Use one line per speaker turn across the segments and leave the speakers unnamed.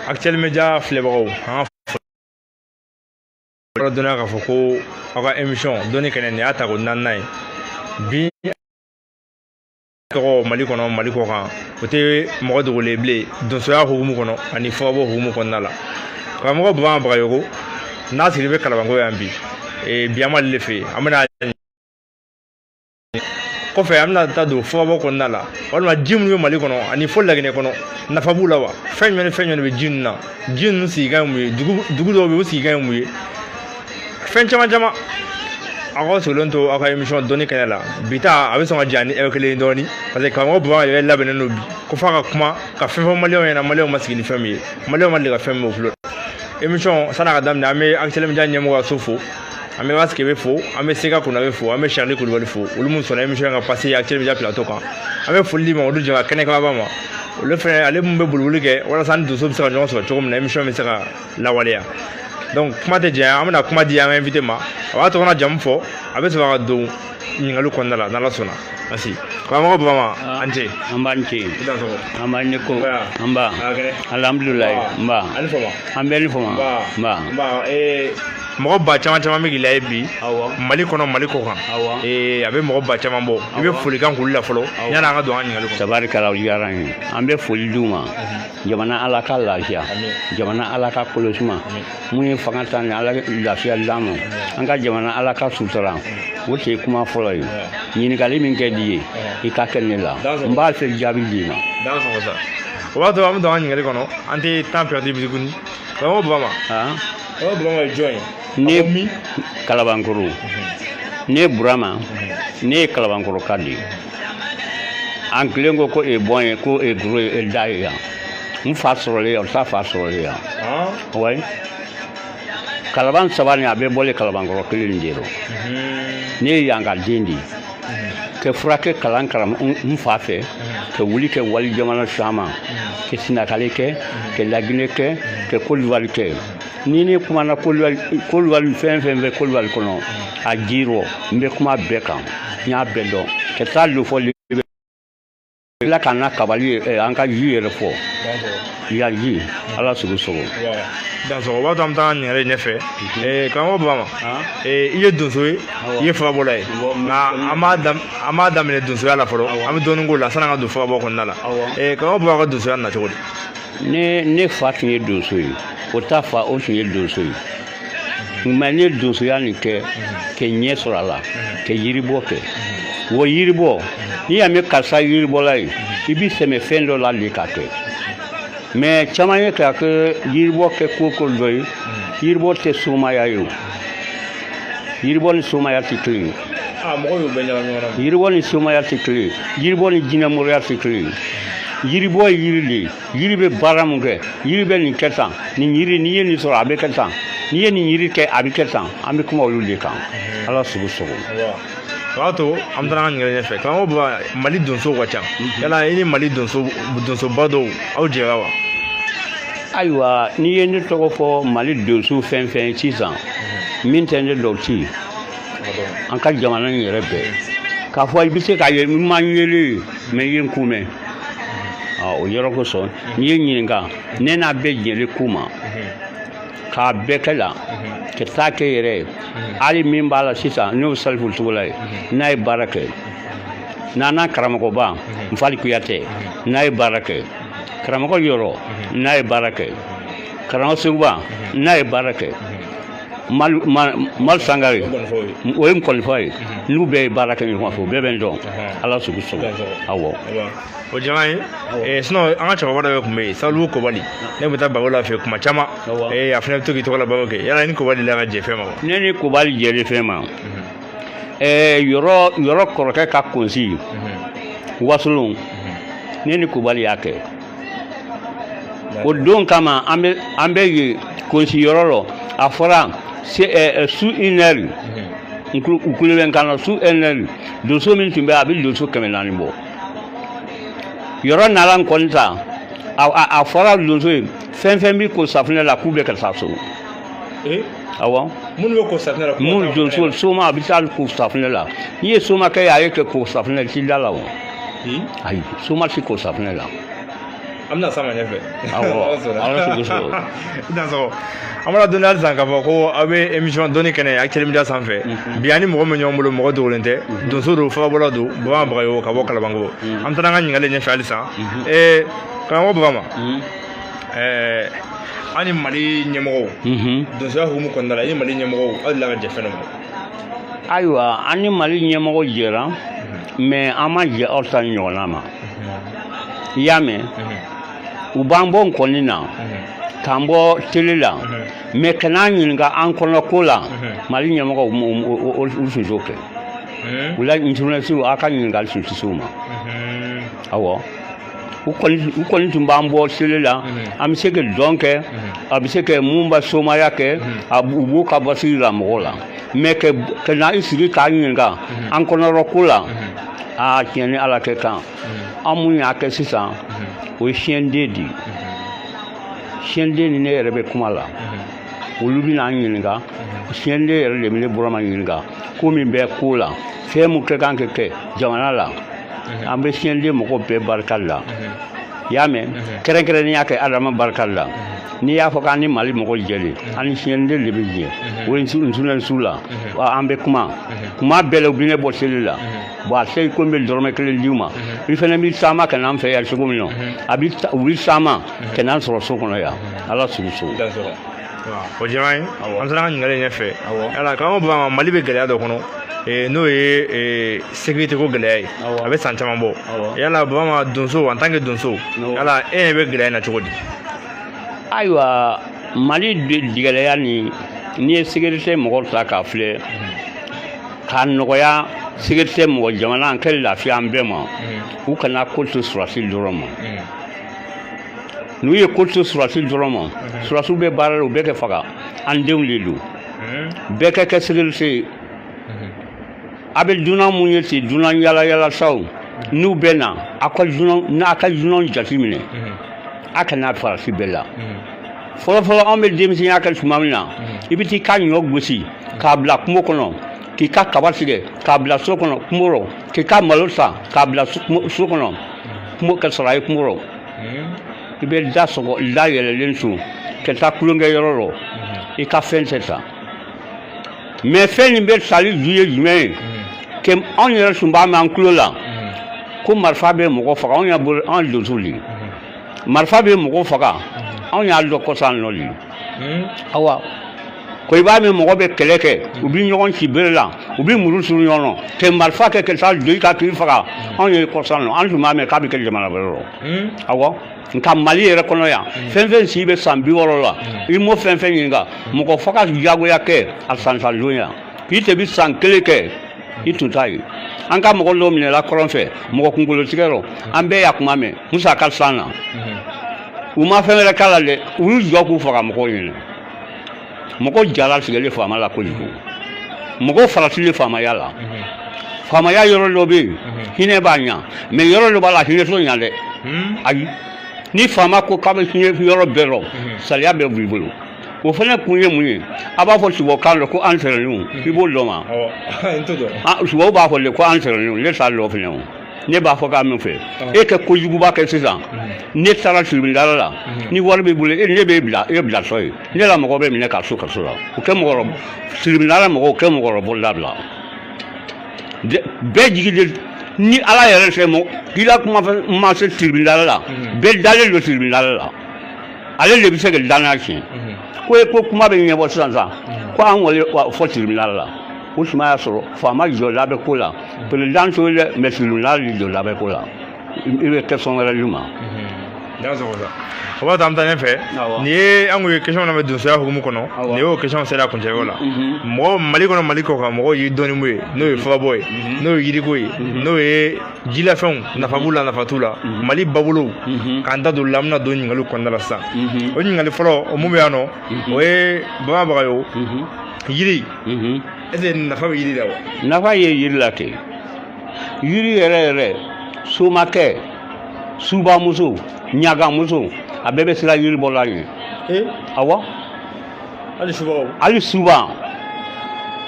Actuel Média filɛbagaw an ka dɔnniya k'a fɔ ko aw ka émission dɔnni kɛnɛ nin y'a ta ko 4nan ye bi tɔgɔ Mali kɔnɔ Mali kɔ kan o tɛ mɔgɔ dogolen bilen donsoya hukumu kɔnɔ ani fɔbɔ hukumu kɔnɔna la karamɔgɔ Burama Bagayogo n'a sigi bɛ Kalabanko yan bi bi an b'ale de fɛ yen an bɛna kɔfɛ an bɛna taa don fɔbɔ kɔnɔna la walima ji minnu bɛ Mali kɔnɔ ani fo Laginɛ kɔnɔ nafa b'u la wa fɛn jumɛn ni fɛn jumɛn de bɛ ji ninnu na ji ninnu sigikan ye mun ye dugu dɔw bɛ yen o sigikan ye mun ye fɛn caman caman aw ka sigilen to aw ka émission dɔnni kɛnɛ la bi ta a bɛ sɔn ka diya ni heure kelen dɔɔni parce que karamɔgɔ Burama yɛrɛ labɛnnen don bi ko f'a ka kuma ka fɛn fɔ maliyɛnw ɲɛna maliyɛnw ma sigi ni fɛn min ye maliyɛnw ma deli ka fɛn min o tulo émission san'a ka daminɛ an bɛ Actuel Média ɲɛmɔgɔ ka so fo an bɛ Wasikebe fo an bɛ Seka Kunabe fo an bɛ Charles Kulubali fo olu minnu sɔnna émission ka passer Actuel Média plateau kan an bɛ foli di Mamadu Jɛnka kɛnɛkɛba ma olu fɛnɛ ale mun bɛ boliboli kɛ walasa ni donso bɛ se ka ɲɔgɔn sɔrɔ cogo min na émission bɛ se ka lawaleya donc kuma tɛ jɛnya an bɛna kuma di an ka invité ma a b'a tɔgɔ n'a jamu fɔ a bɛ sɔrɔ ka don ɲininkaliw kɔnɔna la n'Ala sɔnna merci karamɔgɔ Burama an tɛ
an b'an ce an b'an ne ko an b'a alhamdulilayi n b'a
ani fama
an bɛ ni fama
n b'a mɔgɔ ba caman caman bɛ k'i layɛ bi Mali kɔnɔ Mali kɔ kan a bɛ mɔgɔ ba caman bɔ i bɛ folikan k'olu la fɔlɔ yanni an ka don an ka ɲininkali kɔnɔ
tabarikala o diyara n ye an bɛ foli d'u ma jamana Ala ka lafiya jamana Ala ka kɔlɔsima mun ye fanga ta ni Ala lafiya d'an ma an ka jamana Ala ka sutura o tɛ kuma fɔlɔ ye ɲininkali min kɛ di ye i ka kɛ ne la n b'a fɛ jaabi d'i ma
o b'a to an bɛ don an ka ɲininkali kɔnɔ an tɛ temps perdu bi tuguni karamɔgɔ Burama karamɔgɔ Burama ye jɔn ye
ne Kalabankoro ne Burama ne ye Kalabankoro ka de ye an kelen ko e bɔn ye ko e goro ye e da ye yan n fa sɔrɔlen yan o t'a fa sɔrɔlen yan oui Kalaban saba ni a bɛɛ bɔlen Kalabankoro kelen de rɔ ne ye yan ka den de ye ka furakɛ kalan karam n fa fɛ ka wuli kɛ wali jamana caman ka Sinakale kɛ ka Laginɛ kɛ ka Côte d'Ivoire kɛ ni ne kumana Côte d'Ivoire fɛn fɛn bɛ Côte d'Ivoire kɔnɔ a ji rɔ n bɛ kuma bɛɛ kan n y'a bɛɛ dɔn ka taa lofɔli tila ka na kabali an ka ji yɛrɛ fɔ yan ji Ala sogo sogo
dansɔgɔ o b'a to an bɛ taa ɲininkali ɲɛfɛ karamɔgɔ Burama i ye donso ye i ye fagabɔla ye nka an b'a daminɛ donsoya la fɔlɔ an bɛ dɔɔnin k'o la sanni an ka don fagabɔ kɔnɔna la karamɔgɔ Burama ka donsoya nana cogo di
ne fa tun ye donso ye o ta fa o tun ye donso ye mɛ ne donsoya nin kɛ ka ɲɛ sɔrɔ a la ka yiribɔ kɛ o yiribɔ n'i y'a mɛn karisa yiribɔla ye i b'i sɛmɛ fɛn dɔ la de k'a kɛ mɛ caman ye k'a kɛ yiribɔ kɛ ko dɔ ye yiribɔ tɛ somaya ye o yiribɔ ni somaya tɛ kelen ye yiribɔ ni somaya tɛ kelen ye yiribɔ ni jinɛmɔrɔya tɛ kelen ye yiribɔ ye yiri de ye yiri bɛ baara mun kɛ yiri bɛ nin kɛ tan nin yiri n'i ye nin sɔrɔ a bɛ kɛ tan n'i ye nin yiri kɛ a bɛ kɛ tan an bɛ kuma olu de kan Ala sogo sogo
o b'a to an bɛ taa an ka ɲininkali ɲɛfɛ karamɔgɔ Burama Mali donso ka ca yala i ni Mali donsoba dɔw aw jɛra wa
ayiwa n'i ye ne tɔgɔ fɔ Mali donso fɛn fɛn ye sisan min tɛ ne dɔn ci an ka jamana in yɛrɛ bɛɛ k'a fɔ i bɛ se k'a ye n ma yelen mɛ i ye n kun mɛn o yɔrɔ kosɔn n'i ye ɲininka ne n'a bɛɛ jɛlen ko ma k'a bɛɛ kɛ la ka taa kɛ yɛrɛ ye hali min b'a la sisan n'o Salifu Togola ye n'a ye baara kɛ n'an karamɔgɔba Nfali Kuyatɛ n'a ye baara kɛ karamɔgɔ Yɔrɔ n'a ye baara kɛ karamɔgɔ Seguba n'a ye baara kɛ Mali Sangare o ye n kɔlifa ye n'u bɛɛ ye baara kɛ ɲɔgɔn fɛ o bɛɛ bɛ n dɔn Ala sogo sogo awɔ
o jama ye sinon an ka cɛkɔrɔba dɔ tun bɛ yen Salifu Kobali ne bɛ taa baro la fɛ kuma caman a fana bɛ to k'i tɔgɔ la baro kɛ yala ni Kobali la ka jɛ fɛn ma wa
ne ni Kobali jɛlen fɛn ma yɔrɔ kɔrɔkɛ ka konsi Wasolon ne ni Kobali y'a kɛ o don kama an bɛ yen konsi yɔrɔ la a fɔra su une heure u kulo bɛ n kan na su une heure donso min tun bɛ a bɛ donso 400 bɔ yɔrɔ nala n kɔni ta a fɔra donso ye fɛn fɛn bɛ ko safunɛ la k'u bɛ ka taa so awɔ
minnu bɛ ko safunɛ la
minnu donso soma a bɛ taa ko safunɛ la n'i ye soma kɛ a ye kɛ ko safunɛ t'i da la o ayi soma tɛ ko safunɛ la
an bɛna sama ɲɛfɛ
ala sugu so
i n'a sɔrɔ an bɔra dɔnni hali sisan k'a fɔ ko aw bɛ émission dɔnni kɛnɛ Actuel Media sanfɛ bi ani mɔgɔ min ɲɔgɔn bolo mɔgɔ dogolen tɛ donso don fagabɔla don Baba Bagayogo ka bɔ Kalabango an taara an ka ɲininkali ɲɛfɛ hali sisan karamɔgɔ Baba an ni Mali ɲɛmɔgɔw donsoya hukumu kɔnɔna la i ni Mali ɲɛmɔgɔw aw delila ka jɛ fɛn dɔ ma
ayiwa an ni Mali ɲɛmɔgɔ jɛra mais an ma jɛ aw ta ɲɔgɔnna ma i y'a mɛn u b'an bɔ nkɔni na k'an bɔ télé la mais kana ɲininka an kɔnɔ ko la Mali ɲɛmɔgɔ u sinso kɛ u la journaliste aw ka ɲininkali tun tɛ se u ma awɔ u kɔni tun b'an bɔ télé la an bɛ se ka dɔn kɛ a bɛ se ka mun ba somaya kɛ u b'u ka basi jira mɔgɔw la mais ka na i sigi k'a ɲininka an kɔnɔyɔrɔ ko la tiɲɛ ni Ala kɛ kan an mun y'a kɛ sisan o ye siyɛnden de ye siyɛnden ni ne yɛrɛ bɛ kuma la olu bɛ n'an ɲininka siyɛnden yɛrɛ de bɛ ne Burama ɲininka ko min bɛ ko la fɛn mun ka kan ka kɛ jamana la an bɛ siyɛnden mɔgɔw bɛɛ barikali la i y'a mɛn kɛrɛnkɛrɛnnenya kɛ Adama barikali la n'i y'a fɔ k'an ni Mali mɔgɔw jɛlen an ni siyɛnden de bɛ jɛ o ye journaliste la an bɛ kuma bɛɛ la u bɛ ne bɔ télé la bon a se ko n bɛ dɔrɔmɛ kelen di u ma i fana bɛ taama ka na an fɛ yan cogo min na u bɛ taama ka n'an sɔrɔ so kɔnɔ yan Ala sugu so.
o diyara an ye an taara an ka ɲininkali ɲɛfɛ yala karamɔgɔ Baba Mali bɛ gɛlɛya dɔ kɔnɔ n'o ye sécurité ko gɛlɛya ye a bɛ san caman bɔ yala Baba donso en tant que donso yala e ɲɛ bɛ gɛlɛya in na cogo di.
ayiwa Mali gɛlɛya nin n'i ye sécurité mɔgɔw ta k'a filɛ k'a nɔgɔya sécurité mɔgɔ jamana an kɛ lafiya an bɛɛ ma u kana ko to surasi dɔrɔn ma n'u ye ko to surasi dɔrɔn ma surasiw bɛ baara la u bɛɛ kɛ faga an denw de don bɛɛ kɛ kɛ sécurité ye a bɛ dunan mun ye ten dunan yala saw n'u bɛ na a ka dunan jate minɛ a kana farasi bɛɛ la fɔlɔfɔlɔ an bɛ denmisɛnya kɛ tuma min na i bɛ t'i ka ɲɔ gosi k'a bila kungo kɔnɔ k'i ka kaba tigɛ k'a bila so kɔnɔ kungo rɔ k'i ka malo san k'a bila so kɔnɔ kungo ka sɔrɔ a ye kungo rɔ i bɛ da sɔgɔ da yɛlɛlen so ka taa kulonkɛ yɔrɔ rɔ i ka fɛn tɛ ta mais fɛn nin bɛ tali ju ye jumɛn ye que anw yɛrɛ tun b'a mɛn an tulo la ko marifa bɛ mɔgɔ faga anw y'a bolo anw donso de marifa bɛ mɔgɔ faga anw y'a dɔn kɔsan nɔ de awa ko i b'a mɛn mɔgɔ bɛ kɛlɛ kɛ u bɛ ɲɔgɔn ci bere la u bɛ muru suru ɲɔgɔn na ka marifa kɛ ka taa don i ka k'i faga anw ye kɔsan nɔ an tun b'a mɛn k'a bɛ kɛ jamana wɛrɛ rɔ awɔ nka Mali yɛrɛ kɔnɔ yan fɛn fɛn si bɛ san 60 la i m'o fɛn fɛn ɲininka mɔgɔ faga jagoya kɛ a san don yan k'i tɛ bi san 1 kɛ i tun t'a ye an ka mɔgɔ dɔw minɛla kɔrɔn fɛ mɔgɔ kunkolotigɛ rɔ an bɛɛ y'a kuma mɛn Musa ka san na u ma fɛn wɛrɛ k'a la dɛ u y'u jɔ k'u faga mɔgɔw ɲɛna mɔgɔ jala tigɛlen faama la kojugu mɔgɔ faratilen faamaya la faamaya yɔrɔ dɔ bɛ yen hinɛ b'a ɲa mais yɔrɔ dɔ b'a la hinɛ t'o ɲa dɛ ayi ni faama ko k'a bɛ hinɛ yɔrɔ bɛɛ rɔ sariya bɛɛ b'i bolo o fana kun ye mun ye a b'a fɔ tubabukan na ko an sɛrɛnenw i b'o dɔn wa tubabu b'a fɔ de ko an sɛrɛnenw ne t'a dɔn fana o ne b'a fɔ k'a min fɛ e ka kojuguba kɛ sisan ne taara tribunal la ni wari b'i bolo ne b'e bila e bila so ye ne la mɔgɔ bɛ minɛ k'a so kaso la o kɛ mɔgɔ tribunal mɔgɔw kɛ mɔgɔkɔrɔbɔ labila bɛɛ jigi de ni Ala yɛrɛ fɛ mɔ k'i la kuma ma se tribunal la bɛɛ dalen don tribunal la ale de bɛ se ka danaya tiɲɛ ko kuma bɛ ɲɛbɔ sisan ko an wale fɔ tribunal la o tuma y'a sɔrɔ faama jɔ labɛn ko la président to ye dɛ mais tribunal de jɔ labɛn ko la i bɛ question wɛrɛ d'u ma.
o b'a to an bɛ taa ɲɛfɛ nin ye an ko ye question lamɛn donsoya hukumu kɔnɔ nin y'o question sera kuncɛyɔrɔ la mɔgɔ Mali kɔnɔ Mali kɔ kan mɔgɔw ye dɔnnimo ye n'o ye fagabɔ ye n'o ye yiriko ye n'o ye jilafɛnw nafa b'u la nafa t'u la Mali babolow k'an da don la an bɛna don ɲininkaliw kɔnɔna la sisan o ɲininkali fɔlɔ o mun bɛ yan nɔ o ye Baba Bagayogo yiri est-ce que nafa bɛ yiri la wa.
nafa ye yiri la kɛ yiri yɛrɛ yɛrɛ somakɛ subamuso ɲagamuso a bɛɛ bɛ siran yiri bɔla ɲɛ awɔ hali suba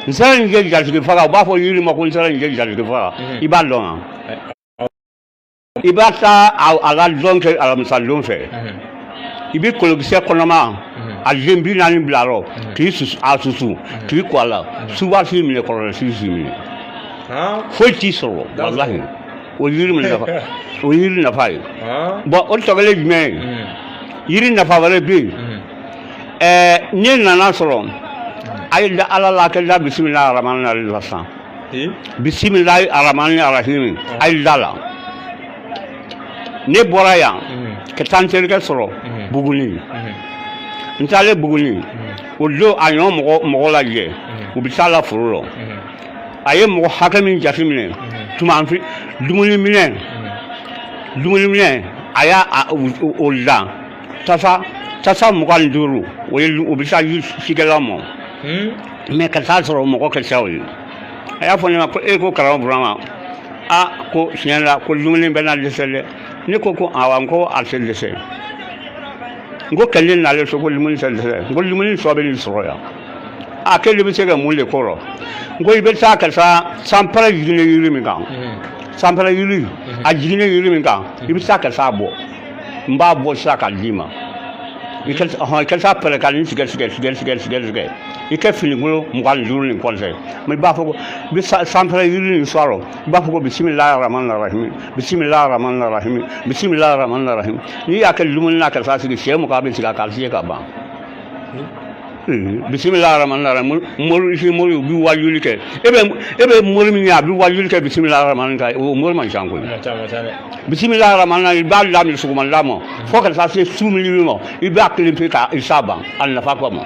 n sera nin kɛ jatigɛ faga u b'a fɔ yiri ma ko n sera nin kɛ jatigɛ faga i b'a dɔn wa. i b'a taa a la dɔn kɛ alamisa don fɛ i bɛ kolokisɛ kɔnɔma a den 40 bila rɔ k'i susu a susu k'i kɔ a la suba s'i minɛ kɔlɔlɔ s'i minɛ foyi t'i sɔrɔ walahi o yiri min nafa o yiri nafa ye bon o tɔgɔlen jumɛn ye yiri nafa wɛrɛ bɛ yen n'i nana sɔrɔ a ye da ala la kɛ da bisimilahi rahmani rahim la san bisimilahi rahmani rahim a ye da la ne bɔra yan ka taa n terikɛ sɔrɔ Buguni n taalen Buguni o don a ɲɔ mɔgɔ lajɛ u bɛ taa la foro la a ye mɔgɔ hakɛ min jateminɛ tumanfin dumuni minɛ a y'a o dan tasa 25 o bɛ taa cikɛla mɔ mais ka taa sɔrɔ mɔgɔ kɛ caw ye a y'a fɔ ne ma ko ko karamɔgɔ Burama ko tiɲɛ la ko dumuni bɛ na dɛsɛ dɛ ne ko awɔ n ko a tɛ dɛsɛ n ko kɛlen nalen so ko dumuni tɛ dɛsɛ n ko dumuni sɔ bɛ nin sɔrɔ yan k'ale bɛ se ka mun de kɔrɔ n ko i bɛ taa ka taa sanpɛrɛ jiginnen yiri min kan sanpɛrɛ yiri a jiginnen yiri min kan i bɛ taa ka taa bɔ n b'a bɔ sisan k'a d'i ma i ka taa pɛrɛ ka nin tigɛ i kɛ finikolo 25 nin kɔfɛ mais i b'a fɔ ko i bɛ sanpɛrɛ yiri nin sɔrɔ i b'a fɔ ko bisimilahi rahmani rahim bisimilahi rahmani rahim bisimilahi rahmani rahim n'i y'a kɛ dumuni na ka taa sigi sɛ mugan bɛ sigi a k'a fiyɛ ka ban bisimilahi rahmani rahim mori u bɛ wajuli kɛ e bɛ mori min ye a bɛ wajuli kɛ bisimilahi rahmani rahim o mori man ca koyi bisimilahi rahmani rahim i b'a daminɛ sɔgɔmada ma fo ka taa se su miniti ma i b'a kelen pe ka i s'a ban a nafa kama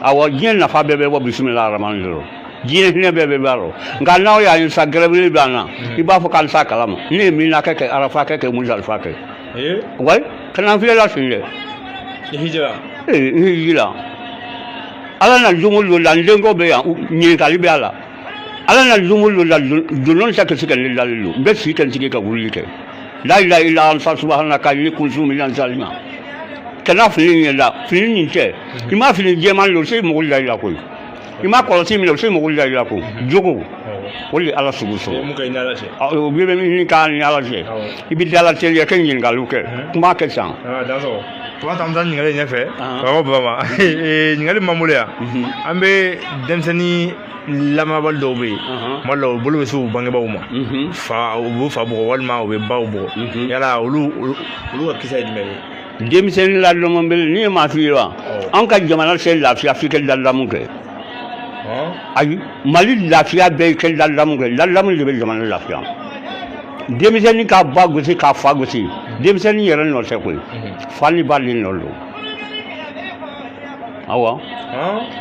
awɔ diɲɛ nafa bɛɛ bɛ bɔ bisimilahi rahmani rahim diɲɛ hinɛ bɛɛ bɛ b'a rɔ nka n'aw y'a ye sa gɛrɛbili bɛ an na i b'a fɔ k'an t'a kalama ne ye mina kɛ arafa kɛ muzalifa kɛ wa kana n filɛ la sini dɛ n hijira ala na dongo don la n denkɛw bɛ yan ɲininkali bɛ a la ala na dongo don la dondon tɛ se ka ne dalen don n bɛ sigi kɛntigi ka wulili kɛ la ilaha illa anta subhanaka inni kuntu minaz zalimin kana fini ɲɛ la fini nin tɛ i ma fini jɛman don se mɔgɔ la koyi i ma kɔlɔsi minɛ o se mɔgɔ la ko jogo o de ala sugu sɔrɔ o bɛ min k'a ni ala cɛ i bɛ dala teliya kɛ ɲininkaliw kɛ kuma kɛ san
tuba ta taa ɲininkali ɲɛfɛ karamɔgɔ Burama ɲininkali m'an bolo yan an bɛ denmisɛnnin lamabali dɔw bɛ yen tuma dɔw la u bolo bɛ se u bangebaaw ma u b'u fa bugɔ walima u bɛ baw bugɔ yala olu ka kisɛ ye jumɛn ye
denmisɛnnin ladɔnbali ni ye maa f'i ye wa an ka jamana tɛ lafiya f'i kɛ ladamu kɛ ayi Mali lafiya bɛɛ kɛ ladamu kɛ ladamu de bɛ jamana lafiya denmisɛnnin ka ba gosi k'a fa gosi denmisɛnnin yɛrɛ nɔ tɛ koyi fa ni ba de nɔ don awɔ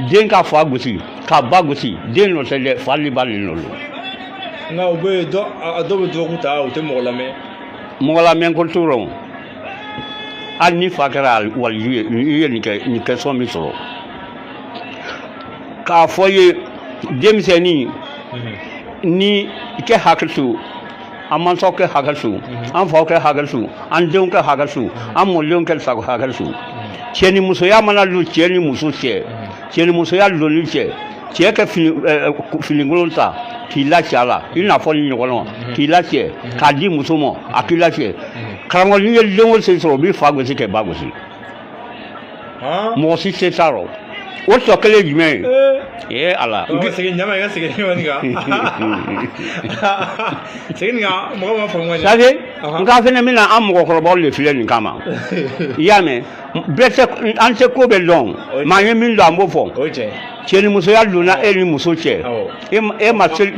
den ka fa gosi k'a ba gosi den nɔ tɛ dɛ fa ni ba de nɔ don
nka u bɛ dɔw bɛ dɔgɔkun ta u tɛ
mɔgɔ lamɛn ko t'o rɔ hali ni fa kɛra waliju ye i ye nin kɛsɔn min sɔrɔ k'a fɔ ye denmisɛnnin ni i kɛ hakili to an mansaw kɛ hakɛ to an faw kɛ hakɛ to an denw kɛ hakɛ to an mɔdenw kɛ sago hakɛ to cɛ ni musoya mana don cɛ ni muso cɛ cɛ ni musoya donni cɛ cɛ kɛ finikolon ta k'i lacɛ a la i n'a fɔ ni ɲɔgɔn k'i lacɛ k'a di muso ma a k'i lacɛ karamɔgɔ n'i ye den o sen sɔrɔ o b'i fa gosi kɛ ba gosi mɔgɔ si se t'a rɔ o tɔ kelen jumɛn ye ala
segin ɲama i ka segin ɲama segin mɔgɔ ma faamu
sake n k'a fɛnɛ bɛna an mɔgɔkɔrɔbaw de filɛ nin kama i y'a mɛn bɛɛ tɛ an tɛ ko bɛɛ dɔn maa ye min don an b'o fɔ cɛ ni musoya donna e ni muso cɛ e ma se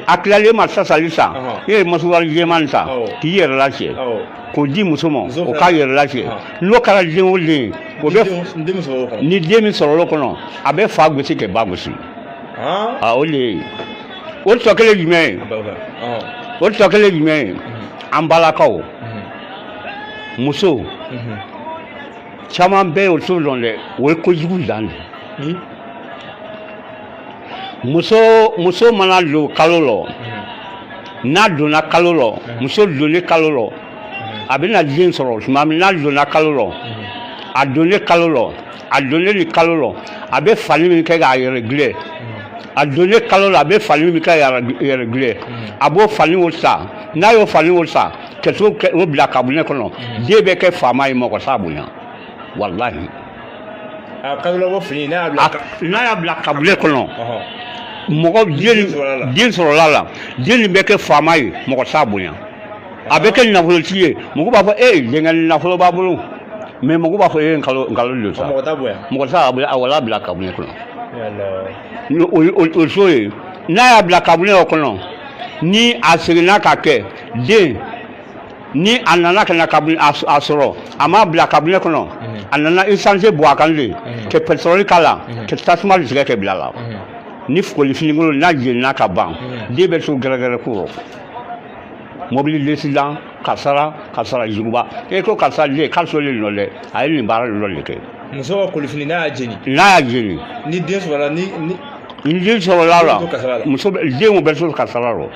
a tilalen e ma sasali san e ye masuwari jɛman san k'i yɛrɛ lacɛ k'o di muso ma o k'a yɛrɛ lacɛ n'o kɛra den o den o bɛ ni den min sɔrɔ o kɔnɔ a bɛ fa gosi kɛ ba gosi o de ye o tɔ kelen jumɛn ye o tɔ kelen jumɛn ye an balakaw muso caman bɛɛ y'o t'o dɔn dɛ o ye kojugu dan de muso mana don kalo la n'a donna kalo la muso donnen kalo la a bɛna den sɔrɔ tuma min n'a donna kalo la a donnen kalo la a donnen ni kalo la a bɛ fali min kɛ k'a yɛrɛ gilɛ a donné kalo la be fali mi ka régulier a bo fali o sa n'a yo fali o sa que so o bila kabune kono de be ke fama yi moko sa bunya wallahi
a kalo bo fini n'a
ya bila kabule kono mɔgɔ den sɔrɔ la den bɛ kɛ faama ye mɔgɔ t'a bonya a bɛ kɛ nafolotigi ye mɔgɔ b'a fɔ denkɛ nafolo b'a bolo mais mɔgɔ b'a fɔ nkalon de sa mɔgɔ t'a bonya a wala bila kabine kɔnɔ o so ye n'a y'a bila kabine kɔnɔ ni a seginna ka kɛ den ni a nana ka na kabine a sɔrɔ a m'a bila kabine kɔnɔ a nana essence bɔ a kan de ka pétrole k'a la ka tasuma tigɛ ka bila a la ni fukoli finigolo n'a jenina ka ban den bɛ to gɛrɛgɛrɛ ko mobili lesidan kasara juguba ko karisa den k'a solen nɔ dɛ a ye nin baara dɔ de kɛ
muso ka kolifini n'a y'a jeni ni den sɔrɔla
ni den sɔrɔla la muso den bɛ to kasara rɔ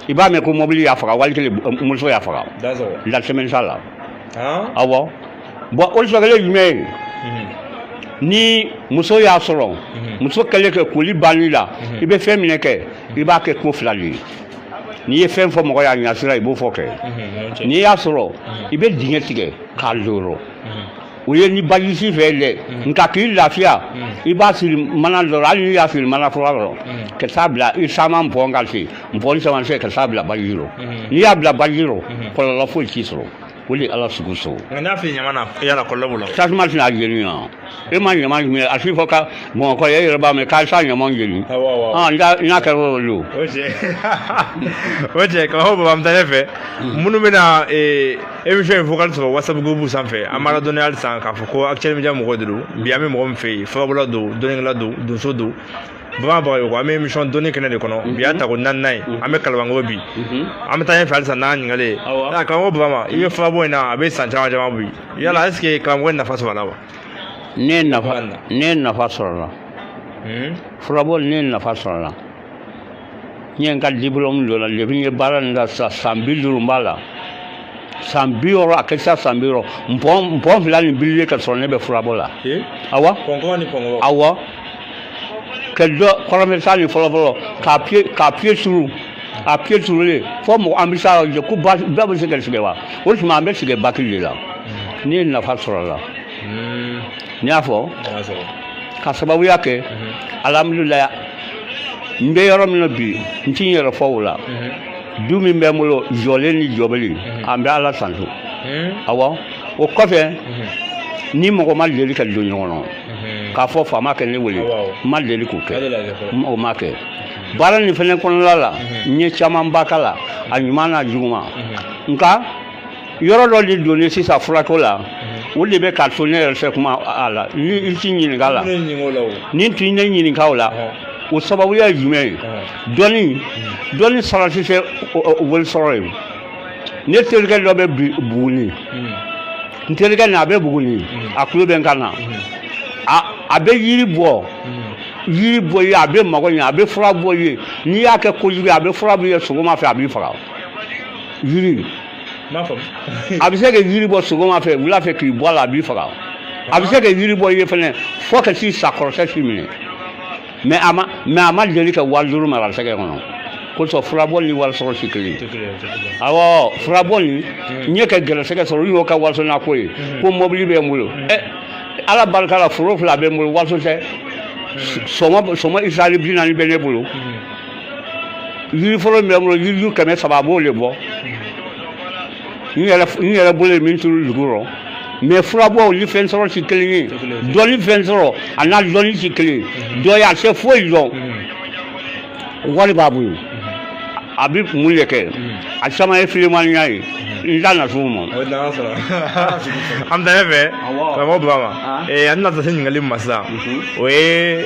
i b'a mɛn ko mobili y'a faga wali kelen muso y'a faga la semaine sa la awɔ bon o sɔgɔlen jumɛn ye ni muso y'a sɔrɔ muso kɛlen kɛ koli banni la i bɛ fɛn minɛ kɛ i b'a kɛ ko fila de ye n'i ye fɛn fɔ mɔgɔ y'a ɲɛsira i b'o fɔ kɛ n'i y'a sɔrɔ i bɛ dingɛ tigɛ k'a loro o ye ni bajisi fɛ dɛ nka k'i lafiya i b'a siri mana dɔ la hali n'i y'a siri mana fura dɔ ka taa bila i caman bɔn ka se bɔn caman se ka taa bila baji rɔ n'i y'a bila baji rɔ kɔlɔlɔ foyi t'i sɔrɔ o de ala sugu so
nka n'a fɛ ɲama na yala kɔlɔlɔ b'o la
tasuma tɛna jeni yan e ma ɲama jumɛn a si fɔ ka bamakɔ e yɛrɛ b'a mɛn k'a sa ɲama jeni n'a kɛra o don
o cɛ ka hɔ baba an bɛ taa ne fɛ minnu bɛna émission in focale sɔrɔ whatsapp groupe sanfɛ an b'a ladɔnniya hali sisan k'a fɔ ko actuel media mɔgɔ de don bi an bɛ mɔgɔ min fɛ yen fabula don dɔnnikɛla don donso don bagan baga an bɛ émission dɔnni kɛnɛ de kɔnɔ bi y'a ta ko naaninan ye an bɛ kalabankoro bi an bɛ taa ɲɛfɛ halisa n'an ɲininkali ye karamɔgɔ baba i bɛ furabɔ in na a bɛ san caman caman bi yala est ce que karamɔgɔ in nafa sɔrɔ a la wa
ne ye nafa sɔrɔ a la furabɔ ne ye nafa sɔrɔ a la n ye n ka diplôme dɔ la depuis n ye baara in da sisan san 50 b'a la san 60 a kɛ sisan san 60 npɔn fila nin bililen ka sɔrɔ ne bɛ furabɔ la awɔ awɔ ka dɔ kɔrɔmɛsa ni fɔlɔfɔlɔ k'a pied suru a pied surulen fɔ mɔgɔ an bɛ se a ko bɛɛ bɛ se ka sɛgɛn wa o tuma an bɛ sɛgɛn baki de la ne ye nafa sɔrɔ a la n y'a fɔ ka sababuya kɛ alhamdulilayi n bɛ yɔrɔ min na bi n t'i n yɛrɛ fɔ o la du min bɛ n bolo jɔlen ni jɔbali an bɛ ala tanto awɔ o kɔfɛ ni mɔgɔ ma deli ka don ɲɔgɔn na k'a fɔ faama kɛ ne wele n ma deli k'o kɛ o ma kɛ baara nin fɛnɛ kɔnɔna la n ye caman ba k'a la a ɲuman n'a juguman nka yɔrɔ dɔ de donnen sisan furako la o de bɛ k'a to ne yɛrɛ fɛ kuma a la ni i t'i ɲininka la ni t'i ne ɲininka o la o sababuya ye jumɛn ye dɔnni sarati tɛ wele sɔrɔ ye ne terikɛ dɔ bɛ buguni n terikɛ nin a bɛ buguni a tulo bɛ n kan na a bɛ yiri bɔ ye a bɛ mago ɲɛ a bɛ fura bɔ ye n'i y'a kɛ kojugu ye a bɛ fura bɔ ye sɔgɔma fɛ a b'i faga yiri a bɛ se ka yiri bɔ sɔgɔma fɛ wula fɛ k'i bɔ a la a b'i faga a bɛ se ka yiri bɔ ye fɛnɛ fɔ ka t'i sakɔrɔsɛ t'i minɛ mais a ma deli ka wari duuru mara sɛgɛ kɔnɔ kosɔn furabɔ ni wari sɔrɔ si kelen awɔ furabɔ nin n ye ka gɛrɛsɛgɛ sɔrɔ u y'o ka wariso na ko ye ko mobili bɛ n bolo ala barika la foro fila bɛ n bolo wariso tɛ sɔmɔ isali 40 bɛ ne bolo yiri fɔlɔ min bɛ n bolo yiri 300 a b'o de bɔ n yɛrɛ bolo ye min turu dugu rɔ mais furabɔ ni fɛn sɔrɔ si kelen ye dɔnni fɛn sɔrɔ a n'a dɔnni si kelen dɔ ye a tɛ foyi dɔn wari b'a bolo a bɛ mun de kɛ a caman ye filimaniya ye n da na s'o ma.
an bɛ tɛmɛ fɛ karamɔgɔ Burama an bɛna taa se ɲininkali min ma sisan o ye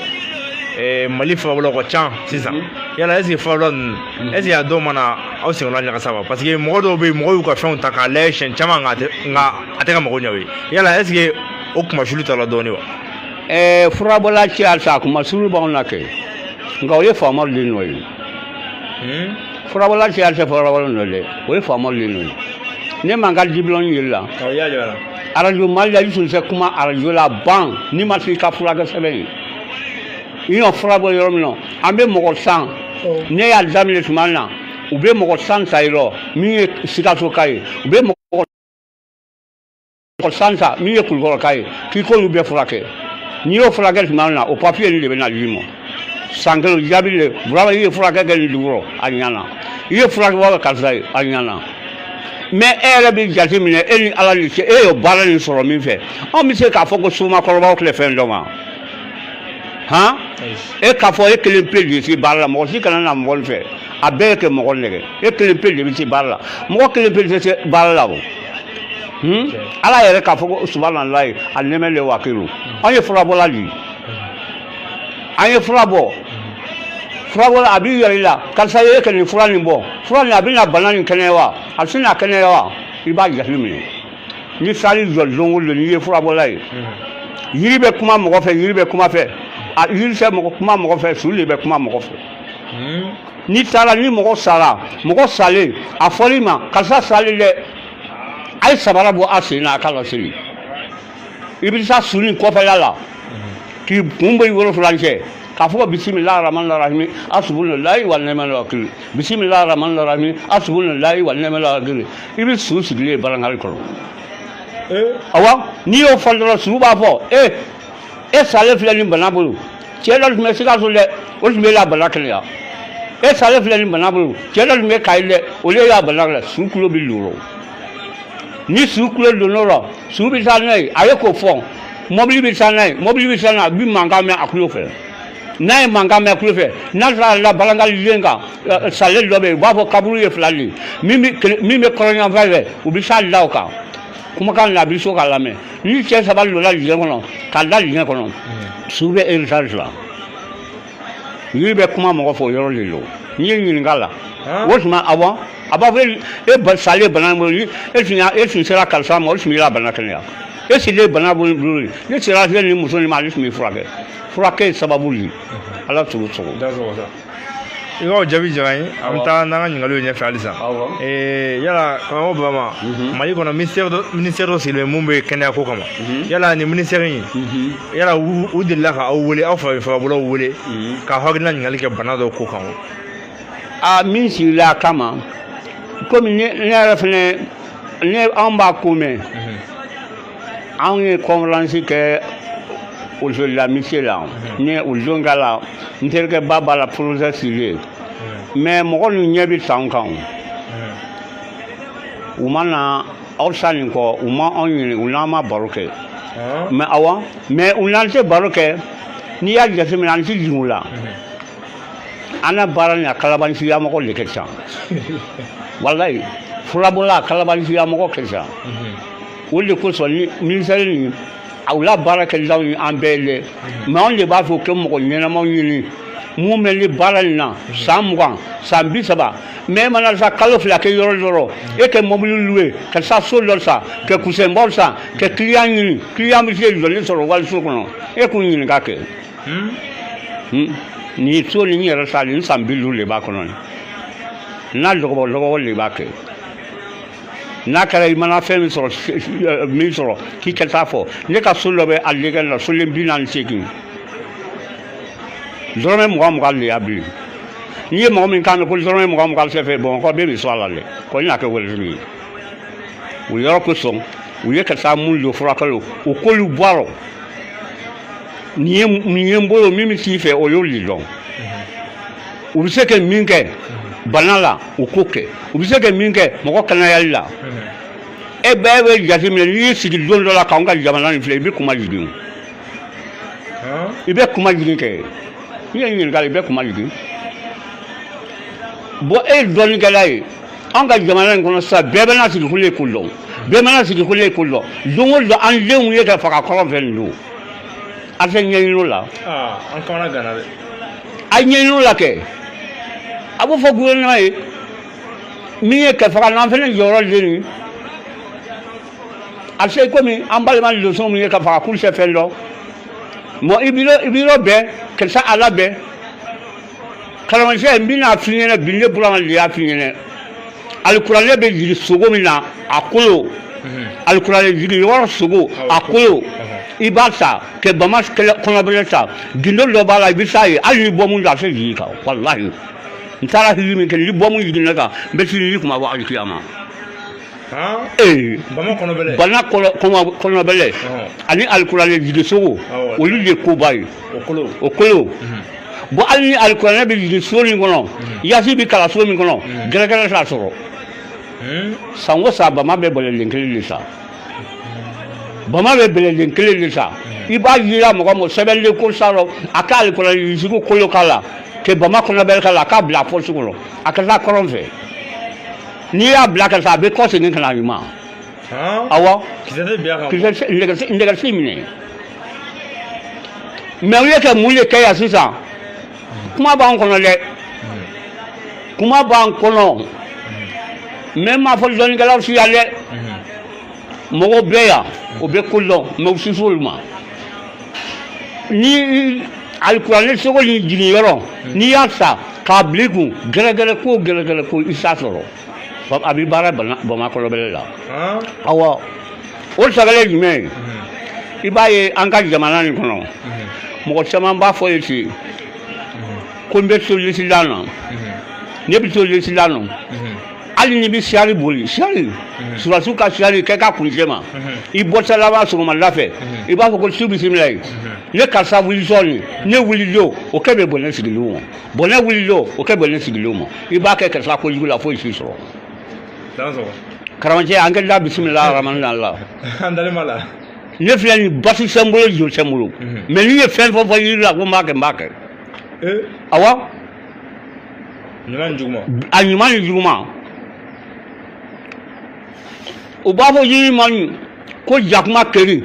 Mali furabɔlaw ka ca sisan yala est ce que furabɔla ninnu est ce que a dɔw mana aw seginna ɲagasa wa parce que mɔgɔ dɔw bɛ yen mɔgɔw y'u ka fɛnw ta k'a lajɛ siɲɛ caman nka a tɛ ka mago ɲɛ o ye yala est ce que o kumasulu t'a la dɔɔni wa.
furabɔla cɛ halisa a kumasulu b'anw na kɛ nka o ye faamaw de nɔ ye furabɔla cɛ halisa furabɔla nɔ dɛ o ye faamaw de nɔ ye ne man ka diplôme yiri la arajo Mali la i tun tɛ kuma arajo la ban n'i ma se i ka furakɛ sɛbɛn ye y'o fura bɔ yɔrɔ min na an bɛ mɔgɔ san ne y'a daminɛ tuma min na u bɛ mɔgɔ san ta yɔrɔ min ye Sikaso ka ye u bɛ mɔgɔ san ta min ye Kulukɔrɔ ka ye k'i k'olu bɛɛ furakɛ n'i y'o furakɛ tuma min na o papiye nin de bɛ na d'i ma san kelen jaabi le Burama i ye furakɛ kɛ nin dugu rɔ a ɲana i ye furakɛ kɛ karisa ye a ɲana mais e yɛrɛ bɛ jate minɛ e ni Ala ni cɛ e y'o baara nin sɔrɔ min fɛ anw bɛ se k'a fɔ ko Somakɔrɔbaw tile fɛn dɔ ma han e k'a fɔ e kelen pe de se baara la mɔgɔ si kana na mɔgɔ fɛ a bɛɛ kɛ mɔgɔ nɛgɛ e kelen pe de bɛ se baara la mɔgɔ kelen pe de se baara la o Ala yɛrɛ k'a fɔ ko subhanallahi a nɛmɛ le wakilu an ye furabɔla de an ye fura bɔ furabɔla a b'i yɛrɛ la karisa ye e kɛ nin fura nin bɔ fura nin a bɛna bana nin kɛnɛya wa a bɛ se na kɛnɛya wa i b'a jate minɛ ni sali jɔ don o don n'i ye furabɔla ye yiri bɛ kuma mɔgɔ fɛ yiri bɛ kuma fɛ a yiri tɛ kuma mɔgɔ fɛ su de bɛ kuma mɔgɔ fɛ n'i taara ni mɔgɔ sara mɔgɔ salen a fɔl'i ma karisa salen dɛ a ye sabara bɔ a sen na a k'a laseli i bɛ taa su nin kɔfɛla la k'i kun bɔ i wolonfila cɛ k'a fɔ bisimilahi rahmani rahim asubulayi wa nɛmɛ wakili bisimilahi rahmani rahim asubulayi wa nɛmɛ wakili i bɛ su sigilen barankali kɔrɔ awɔ n'i y'o fɔ dɔrɔn su b'a fɔ e salen filɛ nin bana bolo cɛ dɔ tun bɛ Sikaso dɛ o tun bɛ la bana kɛnɛya e salen filɛ nin bana bolo cɛ dɔ tun bɛ Kayi dɛ o de y'a bana kɛnɛya su kulo bɛ loro ni su kulo donn'o la su bɛ taa n'a ye a ye k'o fɔ mɔbili bɛ taa n'a ye mɔbili bɛ taa n'a ye a bɛ mankan mɛn a kulo fɛ n'a ye mankan mɛn kulo fɛ n'a taara la balankaliden kan salen dɔ bɛ yen u b'a fɔ kaburu ye fila de ye min bɛ kɔrɔnyanfan fɛ u bɛ taa da o kan kumakan na a bɛ so k'a lamɛn ni cɛ saba donna dingɛ kɔnɔ k'a da dingɛ kɔnɔ su bɛ héritage la yiri bɛ kuma mɔgɔ fɛ o yɔrɔ de don n'i ye ɲininka la o tuma awɔ a b'a fɔ e salen bana bolo e tun sera karisa ma o tun b'i la bana kɛnɛya e sigilen bana bolo ne sera ni muso nin ma ale tun bɛ furakɛ furakɛ ye sababu de Ala t'o sogo
i ka o jaabi diyara n ye an bɛ taa n'an ka ɲininkaliw ɲɛfɛ halisa yala karamɔgɔ Burama Mali kɔnɔ ministère dɔ sigilen bɛ mun bɛ kɛnɛya ko kama yala nin ministère in yala u delila ka aw wele aw farafin wele ka hakilina ɲininkali kɛ bana dɔw ko kan
a min sigila a kama komi ne yɛrɛ fɛnɛ anw b'a ko mɛn anw ye conférence kɛ la mission la ne o don k'a la n terikɛ ba b'a la projet sigilen mais mɔgɔ ninnu ɲɛ bɛ san kan u ma na aw sa nin kɔ u ma anw ɲini u n'an ma baro kɛ mais awɔ mais u n'an tɛ baro kɛ n'i y'a jateminɛ an tɛ jigin u la an na baara nin a kalabaniciya mɔgɔ de ka ca walayi furabɔla a kalabaniciya mɔgɔ ka ca o de kosɔn ni ministère nin u la baara kɛlaw ni an bɛɛ lɛ mais anw de b'a fɛ kɛ mɔgɔ ɲɛnamaw ɲini mun bɛ ni baara nin na san 20 san 30 mais e mana sa kalo fila kɛ yɔrɔ dɔrɔn e kɛ mobili loué ka sa so dɔ san ka kusɛnbaw san ka client ɲini client bɛ se jɔlen sɔrɔ waliso kɔnɔ e k'u ɲininka kɛ nin so nin yɛrɛ sa nin san 50 de b'a kɔnɔ n'a dɔgɔbɔ de b'a kɛ n'a kɛra i mana fɛn min sɔrɔ k'i ka taa fɔ ne ka so dɔ bɛ a lɛgɛ la solen 48 dɔrɔmɛ 20 de y'a bilen n'i ye mɔgɔ min kan mɛn ko dɔrɔmɛ 20 sɛfɛ Bamakɔ bɛɛ bɛ sɔn a la dɛ ko n y'a kɛ wɛrɛ ye o yɔrɔ kosɔn u ye ka taa mun don furakɛliw o k'olu bɔ a rɔ nin ye n bolo min bɛ t'i fɛ o y'olu de dɔn u bɛ se ka min kɛ bana la o ko kɛ u bɛ se ka min kɛ mɔgɔ kɛnɛyali la e bɛɛ bɛ jateminɛ n'i y'i sigi don dɔ la k'anw ka jamana nin filɛ i bɛ kuma jigin i bɛ kuma jigin kɛ n'i ye ɲininkali i bɛ kuma jigin bon e ye dɔnnikɛla ye anw ka jamana in kɔnɔ sisan bɛɛ bɛ na sigi ko ne ko dɔn bɛɛ bɛ na sigi ko ne ko dɔn don o don an denw ye ka faga kɔrɔ fɛ nin don a tɛ ɲɛɲini o la
an kamana ganna dɛ
a ɲɛɲini o la kɛ a b'o fɔ gouvernement ye min ye kɛfaga n'an fɛnɛ jɔyɔrɔ de nin a se komi an balima leçon min ye ka faga k'olu tɛ fɛn dɔn mɔ i b'i yɔrɔ bɛɛ ka se a labɛn kalanmancɛ n bɛna f'i ɲɛna bi ne Burama de y'a f'i ɲɛna alikuranɛ bɛ jigin sogo min na a kolo alikuranɛ jigin yɔrɔ sogo a kolo i b'a sa kɛ bama kɔnɔbɛlɛ sa gindo dɔ b'a la i bɛ sa ye hali ni bɔ mun don a tɛ jigin i kan walahi n taara hiji min kɛ ni bɔ mun jigin ne kan n bɛ sini ni kuma bɔ alikiyama
bama kɔnɔbɛlɛ
bana kɔnɔbɛlɛ ani alikuranɛ jigisogo olu de koba ye o kolo bon hali ni alikuranɛ bɛ jigin so min kɔnɔ yasi bɛ kalan so min kɔnɔ gɛrɛgɛrɛ t'a sɔrɔ san o san bama bɛ bɛlɛden kelen de sa bama bɛ bɛlɛden kelen de sa i b'a yira mɔgɔ ma sɛbɛnlen ko sa rɔ a ka alikuranɛ jigisogo kolo k'a la kɛ bama kɔnɔbɛlɛ k'a la a k'a bila pɔsi kɔnɔ a ka taa kɔrɔn fɛ n'i y'a bila ka sa a bɛ kɔ segin ka na ɲuman awɔ nɛgɛsi minɛ mɛ u ye kɛ mun de kɛ yan sisan kuma b'an kɔnɔ dɛ kuma b'an kɔnɔ mɛ n m'a fɔ dɔnnikɛlaw si yan dɛ mɔgɔw bɛ yan o bɛ ko dɔn mɛ u si s'olu ma ni alikuranɛ sogo ni jigin yɔrɔ n'i y'a sa k'a bila i kun gɛrɛgɛrɛ ko i t'a sɔrɔ a bɛ baara bama kɔnɔbɛlɛ la awɔ o sagale jumɛn i b'a ye an ka jamana nin kɔnɔ mɔgɔ caman b'a fɔ ye ten ko n bɛ sojisila na ne bɛ sojisila na hali ni bɛ siyari boli siyari surasiw ka siyari kɛ ka kuncɛ ma i bɔtɔ laban sɔgɔmada fɛ i b'a fɔ ko su bisimila ye ne karisa wulisɔn nin ne wulidon o kɛ bɛ bɔn ne sigilenw ma bɔn ne wulidon o kɛ bɔn ne sigilenw ma i b'a kɛ karisa kojugu la foyi si sɔrɔ karamɔgɔcɛ an kɛ da bisimila aramani la ne filɛ nin basi tɛ n bolo jo tɛ n bolo mɛ n'i ye fɛn fɛn fɔ yiri la ko n b'a kɛ n b'a kɛ awɔ a ɲuman ni juguman u b'a fɔ yiri ma ɲi ko jakuma keri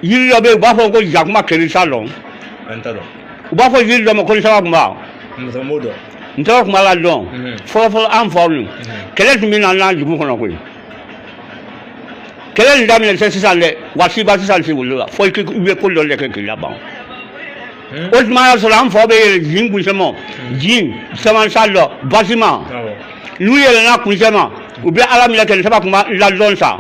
yiri dɔ bɛ yen u b'a fɔ ko jakuma keri sa dɔn u b'a fɔ yiri dɔ ma ko n saba kunba n tɔgɔ kuma la dɔn fɔlɔfɔlɔ an faw nin kɛlɛ tun bɛ na n'an dugu kɔnɔ koyi kɛlɛ nin daminɛ tɛ sisan dɛ wa siba sisan si wolo la fo i bɛ ko dɔ de kɛ k'i laban o tuma y'a sɔrɔ an faw bɛ yɛlɛ jin kuncɛma jin samansa dɔ basima n'u yɛlɛnna kuncɛma u bɛ ala minɛ kɛ nin saba kunba ladɔn sa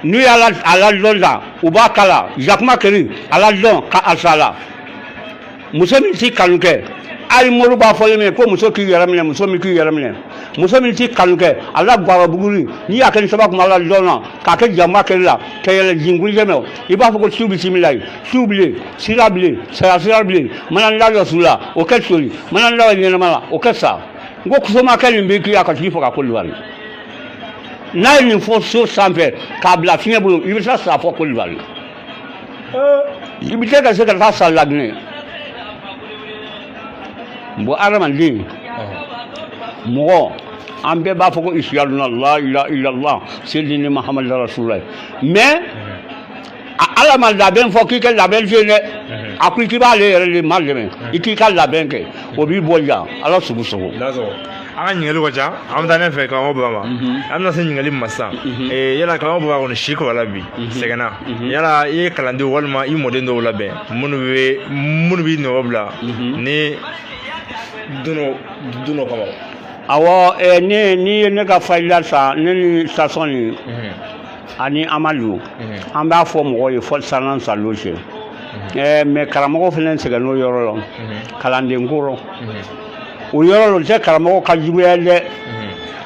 n'u y'a ladɔn sa u b'a kala jakuma keri a ladɔn ka a sa la muso min t'i kanu kɛ hali mori b'a fɔ min ko muso k'i yɛrɛ minɛ muso min k'i yɛrɛ minɛ muso min t'i kanu kɛ a la gbara buguri n'i y'a kɛ nin saba kuma la dɔn na k'a kɛ jakuma keri la ka yɛlɛ jinkuncɛ mɛ i b'a fɔ ko su bisimila ye su bilen sira bilen saya sira bilen mananda dɔ su la o kɛ soli mananda dɔ ɲɛnama la o kɛ sa n ko somakɛ nin b'i k'i a ka tigi faga ko liwari n'a ye nin fɔ so sanfɛ k'a bila fiɲɛ bolo i bɛ sa fɔ ko liwari i bɛ se ka se ka taa sa laginɛ bon adamaden mɔgɔ an bɛɛ b'a fɔ ko ishaduna la ilaha illallah sayyidina muhammad rasulullah mais ala ma labɛn fɔ k'i kɛ labɛn ten dɛ a ko k'i b'ale yɛrɛ de ma dɛmɛ i k'i ka labɛn kɛ o b'i bɔ yan ala sogo sogo
an ka ɲininkali ka ca an bɛ taa ne fɛ karamɔgɔ baba ma an bɛna se ɲininkali ma sisan yala karamɔgɔ baba kɔni si kɔrɔla bi sɛgɛnna yala i ye kalandenw walima i mɔden dɔw labɛn minnu b'i nɔgɔ bila ni don kama
awɔ n'i ye ne ka fayila sa ne ni sasɔn ni ani amadu an b'a fɔ mɔgɔw ye fɔ sanan salo cɛ mais karamɔgɔ fana sɛgɛn n'o yɔrɔ la kalanden ko o yɔrɔ la o tɛ karamɔgɔ ka juguya dɛ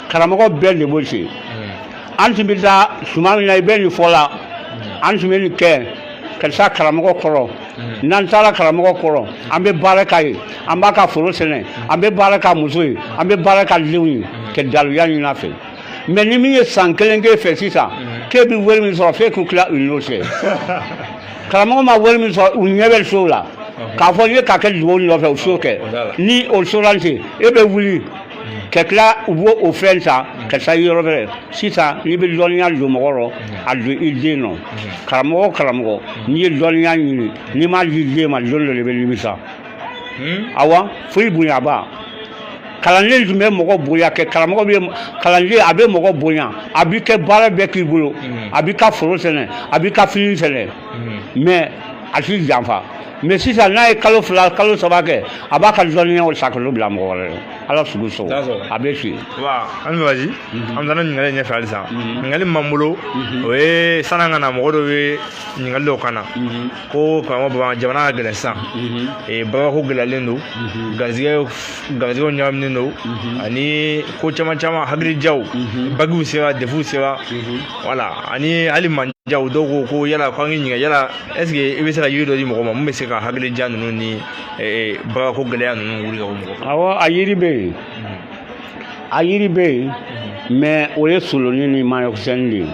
karamɔgɔ bɛɛ de b'o se an tun bɛ taa tuma min na i bɛ nin fɔ la an tun bɛ nin kɛ ka taa karamɔgɔ kɔrɔ n'an taara karamɔgɔ kɔrɔ an bɛ baara k'a ye an b'a ka foro sɛnɛ an bɛ baara k'a muso ye an bɛ baara k'a denw ye ka daluya ɲini a fɛ mais ni min ye san kelen k'e fɛ sisan k'e bɛ wari min sɔrɔ f'e k'u tila u n'o cɛ karamɔgɔ ma wari min sɔrɔ u ɲɛ bɛ so la k'a fɔ n'i ye k'a kɛ dugawu nɔfɛ o so kɛ ni o so la ten e bɛ wuli ka tila u b'o o fɛn ta ka taa yɔrɔ wɛrɛ sisan n'i bɛ dɔnniya don mɔgɔ rɔ a don i den nɔ karamɔgɔ o karamɔgɔ n'i ye dɔnniya ɲini n'i m'a di den ma don dɔ de bɛ nimisa awa foyi bonyaba kalanden tun bɛ mɔgɔ bonya kɛ karamɔgɔ bɛ kalanden a bɛ mɔgɔ bonya a b'i kɛ baara bɛɛ k'i bolo a b'i ka foro sɛnɛ a b'i ka fini sɛnɛ mais a t'i janfa mais sisan n'a ye kalo 2 kalo 3 kɛ a b'a ka dɔnniyaw sakolo bila mɔgɔ wɛrɛ la ala sugu so a bɛ suye
wa an bɛ baji an bɛ taa ɲininkali ɲɛfɛ halisa ɲininkali min bolo o ye san'an ka na mɔgɔ dɔ bɛ ɲininkali dɔw kan na ko karamɔgɔ jamana ka gɛlɛn sisan bagako gɛlɛyalen don garizigɛw ɲagaminen don ani ko caman caman hakilijaw bagiw sera defuw sera wala ani hali manjaw dɔw ko yala k'an k'i ɲininka yala est ce que i bɛ se ka yiri dɔ di mɔgɔ ma mun bɛ se ka hakilija ninnu ni bagako gɛlɛya ninnu wuli ka bɔ mɔgɔ kan.
awɔ a yiri bɛ yen a yiri bɛ yen mais o ye soloni ni mayɔkisɛni de ye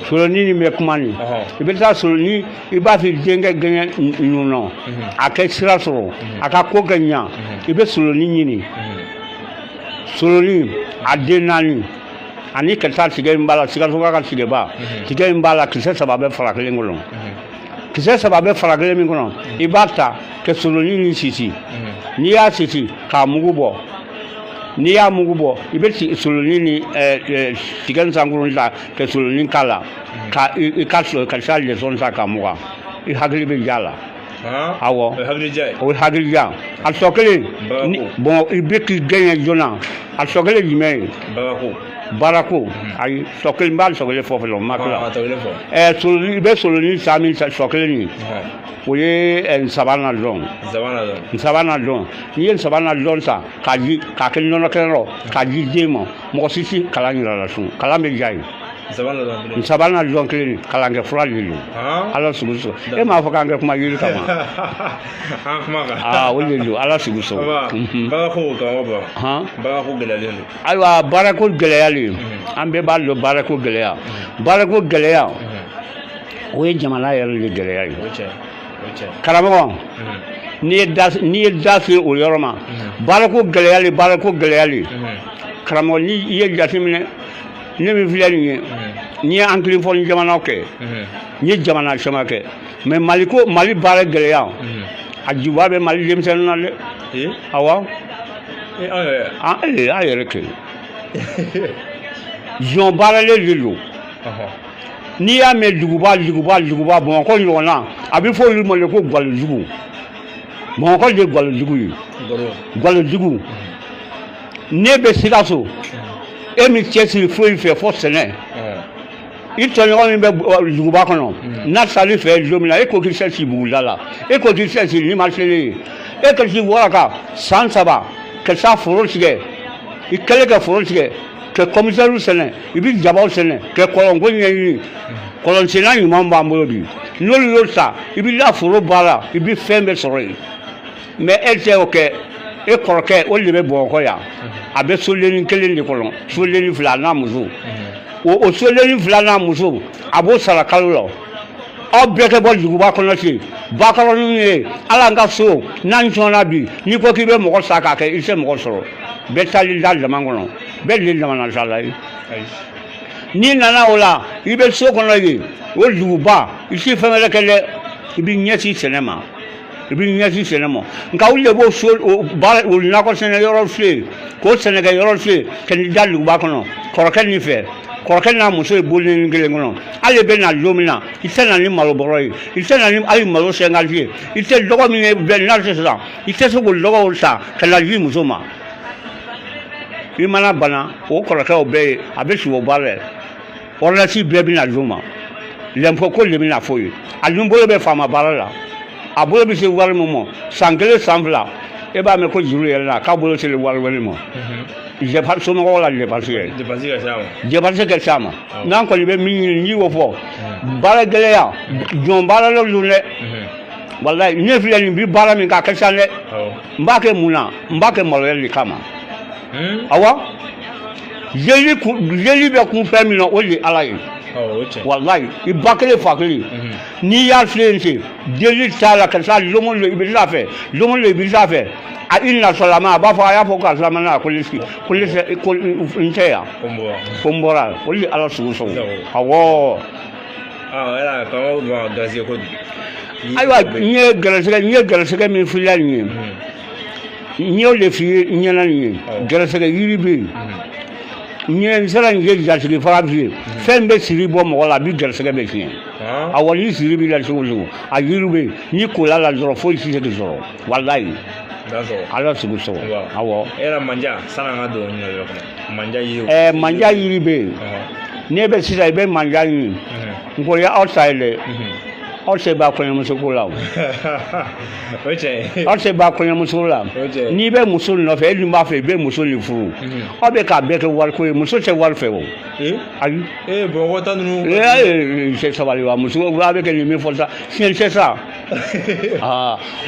soloni ni bɛ kuma ni i bɛ taa soloni i b'a fɛ denkɛ gɛngɛ ɲɔnɔ a kɛ sira sɔrɔ a ka ko kɛ ɲa i bɛ soloni ɲini soloni a den 4 ani ka taa tigɛ in b'a la sikaso ka tigɛba tigɛ in b'a la kisɛ 3 bɛ fara kelen kɔnɔ kisɛ 3 bɛ fara kelen min kɔnɔ i b'a ta ka soloni ni sisi n'i y'a sisi k'a mugu bɔ n'i y'a mugu bɔ i bɛ soloni ni tigɛ in sankuru ta ka soloni k'a la ka i ka sa lɛsɔn ta k'a mugan i hakili bɛ ja la awɔ o ye hakilija a tɔ kelen bon i bɛ k'i gɛn joona a tɔ kelen jumɛn ye barako ayi tɔ kelen b'a tɔ kelen fɔ fɔlɔ o ma kila soloni i bɛ soloni sa min tɔ kelen ye o ye sabanan dɔn n'i ye sabanan dɔn sa k'a kɛ nɔnɔ kɛnɛ rɔ k'a di den ma mɔgɔ si tɛ kalan yira la sun kalan bɛ ja ye sabanan dɔn kelen kalan kɛ fura de don ala sugu so e m'a fɔ k'an kɛ kuma yiri kama o de don ala sugu so ayiwa baarako gɛlɛyalen an bɛɛ b'a dɔn baarako gɛlɛya o ye jamana yɛrɛ de gɛlɛya ye karamɔgɔ n'i ye da se o yɔrɔ ma baarako gɛlɛyalen karamɔgɔ n'i ye jateminɛ ne min filɛ nin ye n'i ye an kelen fɔ ni jamanaw kɛ n ye jamana caman kɛ mais mali baara gɛlɛya a juba bɛ mali denmisɛnnin na dɛ awɔ an yɛrɛ kɛ jɔn baaralen de don n'i y'a mɛn duguba bamakɔ ɲɔgɔnna a bɛ fɔ olu ma de ko gwalojugu bamakɔ de ye gwalojugu ye gwalojugu ne bɛ sikaso e min cɛsiri foyi fɛ fɔ sɛnɛ i tɔɲɔgɔn min bɛ duguba kɔnɔ n'a sali fɛ don min na e ko k'i cɛsiri buguda la e ko k'i cɛsiri ni ma selen ye e ka sigi wɔɔrɔ kan san 3 ka taa foro tigɛ i kɛlen ka foro tigɛ ka komisɛriw sɛnɛ i bɛ jabaw sɛnɛ ka kɔlɔnko ɲɛɲini kɔlɔnsenna ɲuman b'an bolo bi n'olu y'o ta i bɛ la foro baara i bɛ fɛn bɛɛ sɔrɔ yen mais e tɛ o kɛ e kɔrɔkɛ o de bɛ Bamakɔ yan a bɛ sodenni 1 de kɔnɔ sodenni 2 n'a muso o sodenni 2 n'a muso a b'o sara kalo la aw bɛɛ kɛ bɔ duguba kɔnɔ ten bakɔrɔnin ye ala ka so n'an sɔnna bi n'i ko k'i bɛ mɔgɔ sa k'a kɛ i tɛ mɔgɔ sɔrɔ bɛɛ taali da dama kɔnɔ bɛɛ de damana sa la ye n'i nana o la i bɛ so kɔnɔ yen o duguba i tɛ fɛn wɛrɛ kɛ dɛ i bɛ ɲɛsin sɛnɛ ma nka olu de b'o so o nakɔ sɛnɛ yɔrɔ filɛ k'o sɛnɛkɛ yɔrɔ filɛ ka n'i da duguba kɔnɔ kɔrɔkɛ nin fɛ kɔrɔkɛ n'a muso ye bolini 1 kɔnɔ hali bɛ na don min na i tɛ na ni malo bɔrɔ ye i tɛ na ni hali malo 50 ye i tɛ dɔgɔ min ye bɛn n'a tɛ sisan i tɛ se k'o dɔgɔw ta ka na di muso ma i mana bana o kɔrɔkɛ o bɛɛ ye a bɛ sigi o baara la ordonnance bɛɛ bɛ na d'u ma l'impôt ko de bɛ na f'o ye a dun bolo bɛ faama baara la a bolo bɛ se wari min ma san 1 san 2 e b'a mɛn ko juru yɛrɛ la k'a bolo seli wari wɛrɛ ma somɔgɔw la dépense kɛ s'a ma n'an kɔni bɛ min ɲini n'i y'o fɔ baara gɛlɛya jɔn baara la don dɛ walayi ne filɛ nin bi baara min kɛ a ka ca dɛ n b'a kɛ mun na n b'a kɛ maloya de kama awɔ jeli bɛ kun fɛn min na o de ye ala ye walayi i ba kelen fa kelen n'i y'a filɛ yen ten jeli t'a la ka taa lomo lo ibirisa fɛ a i nasolama a b'a fɔ a y'a fɔ karisa ma na ko n tɛ yan ko n bɔra o de ye ala sugu sɔn awɔ ayiwa n ye gɛrɛsɛgɛ min filɛ nin ye n y'o de f'i ye ɲɛna nin ye gɛrɛsɛgɛ yiri bɛ yen n sera nin ye jatigi fara f'i ye fɛn bɛ siri bɔ mɔgɔ la a bɛ gɛrɛsɛgɛ bɛ tiɲɛ awɔ ni siri bi la cogo cogo a yiri bɛ ni kola la dɔrɔn foyi si tɛ sɔrɔ walayi ala sugu sɔrɔ awɔ
manja san'an ka don ɲinɛ kɔnɔ manja yiri
manja yiri bɛ yen n'e bɛ sisan i bɛ manja ɲini nkɔli aw ta ye dɛ aw se b'a kɔɲɔmuso ko la o aw se b'a kɔɲɔmuso la n'i bɛ muso nɔfɛ e dun b'a fɛ i bɛ muso nin furu aw bɛ k'a bɛɛ kɛ wariko ye muso tɛ wari fɛ o ayi
bamakɔ ta ninnu
cɛ sabali wa muso a bɛ kɛ nin min fɔ sa fiɲɛ tɛ sa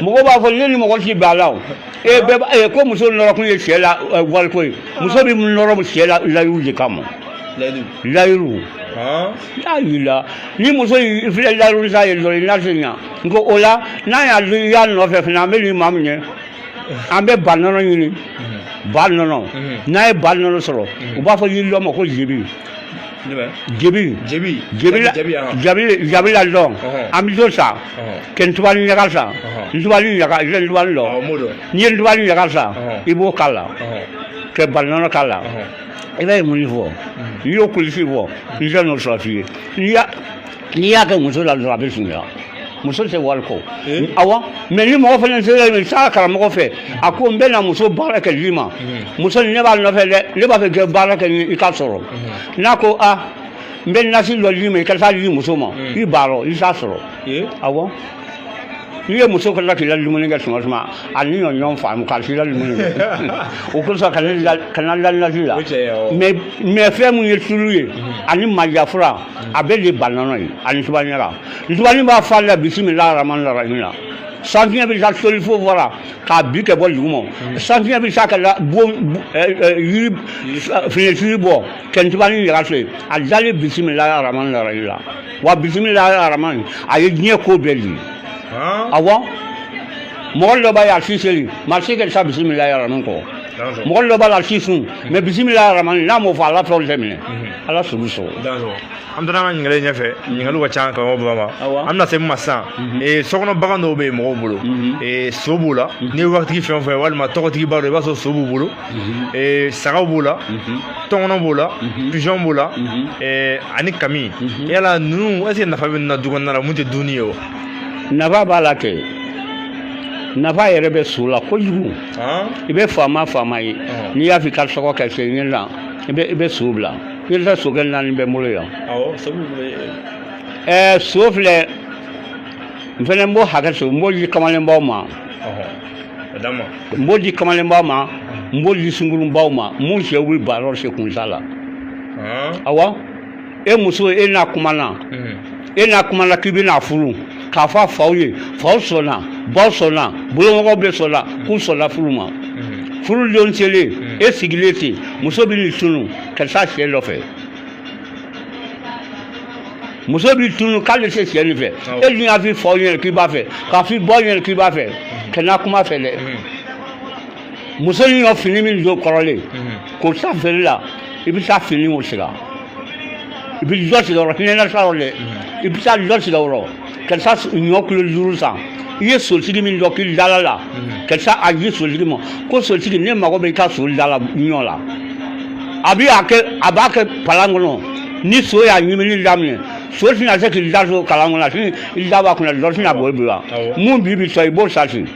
mɔgɔw b'a fɔ ne ni mɔgɔ si b'a la o ko muso nɔrɔkun ye cɛ la wariko ye muso bɛ nɔrɔ cɛ la layiru de kama layiru la ni muso filɛ layiru sa ye dɔrɔn i n'a se ɲa nko o la n'a y'a dun i y'a nɔfɛ fana an bɛ nin maa min ye an bɛ ba nɔnɔ ɲini ba nɔnɔ n'a ye ba nɔnɔ sɔrɔ u b'a fɔ yiri dɔ ma ko jebi jabi la dɔn an bɛ to sa kɛ ntubali ɲaga sa ntubali ɲaga i bɛ ntubali dɔn n'i ye ntubali ɲaga sa i b'o k'a la kɛ ba nɔnɔ k'a la i bɛ mun fɔ n'i y'o kulisi fɔ i tɛ n'o sɔrɔ f'i ye n'i y'a kɛ muso la dɔrɔn a bɛ sunya muso tɛ wari kɔ awɔ mɛ ni mɔgɔ fana sera yen s'a karamɔgɔ fɛ a ko n bɛ na muso baara kɛ d'i ma muso ne b'a nɔfɛ dɛ ne b'a fɛ kɛ baara kɛ ni i ka sɔrɔ n'a ko n bɛ nasi dɔ d'i ma i ka taa di muso ma i b'a rɔ i t'a sɔrɔ awɔ n'i ye muso kɛra k'i la dumuni kɛ suma suma ani ɲɔɲɔ faamu k'a k'i la dumuni kɛ o kosɔn ka na la nasi la mais fɛn mun ye tulu ye ani majafura a bɛɛ de ye ba nɔnɔ ye ani tubaɲaga tubaɲi b'a fɔ a la bisimila rahmani rahim la sanfiɲɛ bɛ taa soli fo fɔra k'a bi kɛ bɔ dugu ma sanfiɲɛ bɛ taa ka yiri fiɲɛtiri bɔ kɛ tubaɲi ɲaga fɛ a dalen bisimila rahmani rahim la wa bisimila rahmani a ye diɲɛ ko bɛɛ de awɔ mɔgɔ dɔ b'a ye a si seli maa si kɛ sa bisimilayi rahmani kɔ mɔgɔ dɔ b'a la a si sun mɛ bisimilayi rahmani n'a m'o fɔ ala fɛnw tɛ minɛ ala sugu sɔrɔ
an bɛ taa an ka ɲininkali ɲɛfɛ ɲininkaliw ka ca ka bɔ bama an bɛna se min ma sisan sokɔnɔ bagan dɔw bɛ yen mɔgɔw bolo so b'u la n'i ye waritigi fɛn o fɛn walima tɔgɔtigi b'a dɔn i b'a sɔrɔ so b'u bolo sagaw b'u la tɔngɔnɔ b'u la pigeon b'u la ani kami yala ninnu est-ce que nafa bɛ nin na du kɔnɔna la mun tɛ dumuni ye o
nafa b'a la kɛ nafa yɛrɛ bɛ so la kojugu i bɛ faama ye n'i y'a fɔ i ka sɔgɔ kɛ se ɲɛ la i bɛ so bila i yɛrɛ so kɛ naani bɛ n bolo yan so filɛ n fana n b'o hakɛ so n b'o di kamalenbaw ma n b'o di kamalenbaw ma n b'o di sunkurunbaw ma mun cɛw bɛ baarayɔrɔ se kunsa la awɔ e muso e n'a kuma na k'i bɛna furu k'a fɔ faw ye faw sɔnna baw sɔnna bolomɔgɔw bɛ sɔnna k'u sɔnna furu ma furu don selen e sigilen ten muso bɛ nin tunu ka taa cɛ nɔfɛ muso bɛ tunu k'ale tɛ cɛ nin fɛ e dun y'a fɔ faw ɲɛna k'i b'a fɛ k'a fɔ baw ɲɛna k'i b'a fɛ ka n'a kuma fɛ dɛ muso in ka fini min don kɔrɔlen k'o ta feere la i bɛ taa fini o sigi i bɛ dɔ sigi yɔrɔ hinɛ na sa yɔrɔ dɛ i bɛ taa dɔ sigi yɔrɔ ka taa ɲɔ kilo 5 san i ye sotigi min dɔn k'i dala la ka taa a di sotigi ma ko sotigi ne mago bɛ i ka so dala ɲɔ la a b'a kɛ palan kɔnɔ ni so y'a ɲimini daminɛ so tɛna se k'i da so kalan kɔnɔ sini i da b'a kunna dɔ tɛna bɔ i bila mun bi sɔrɔ i b'o sa ten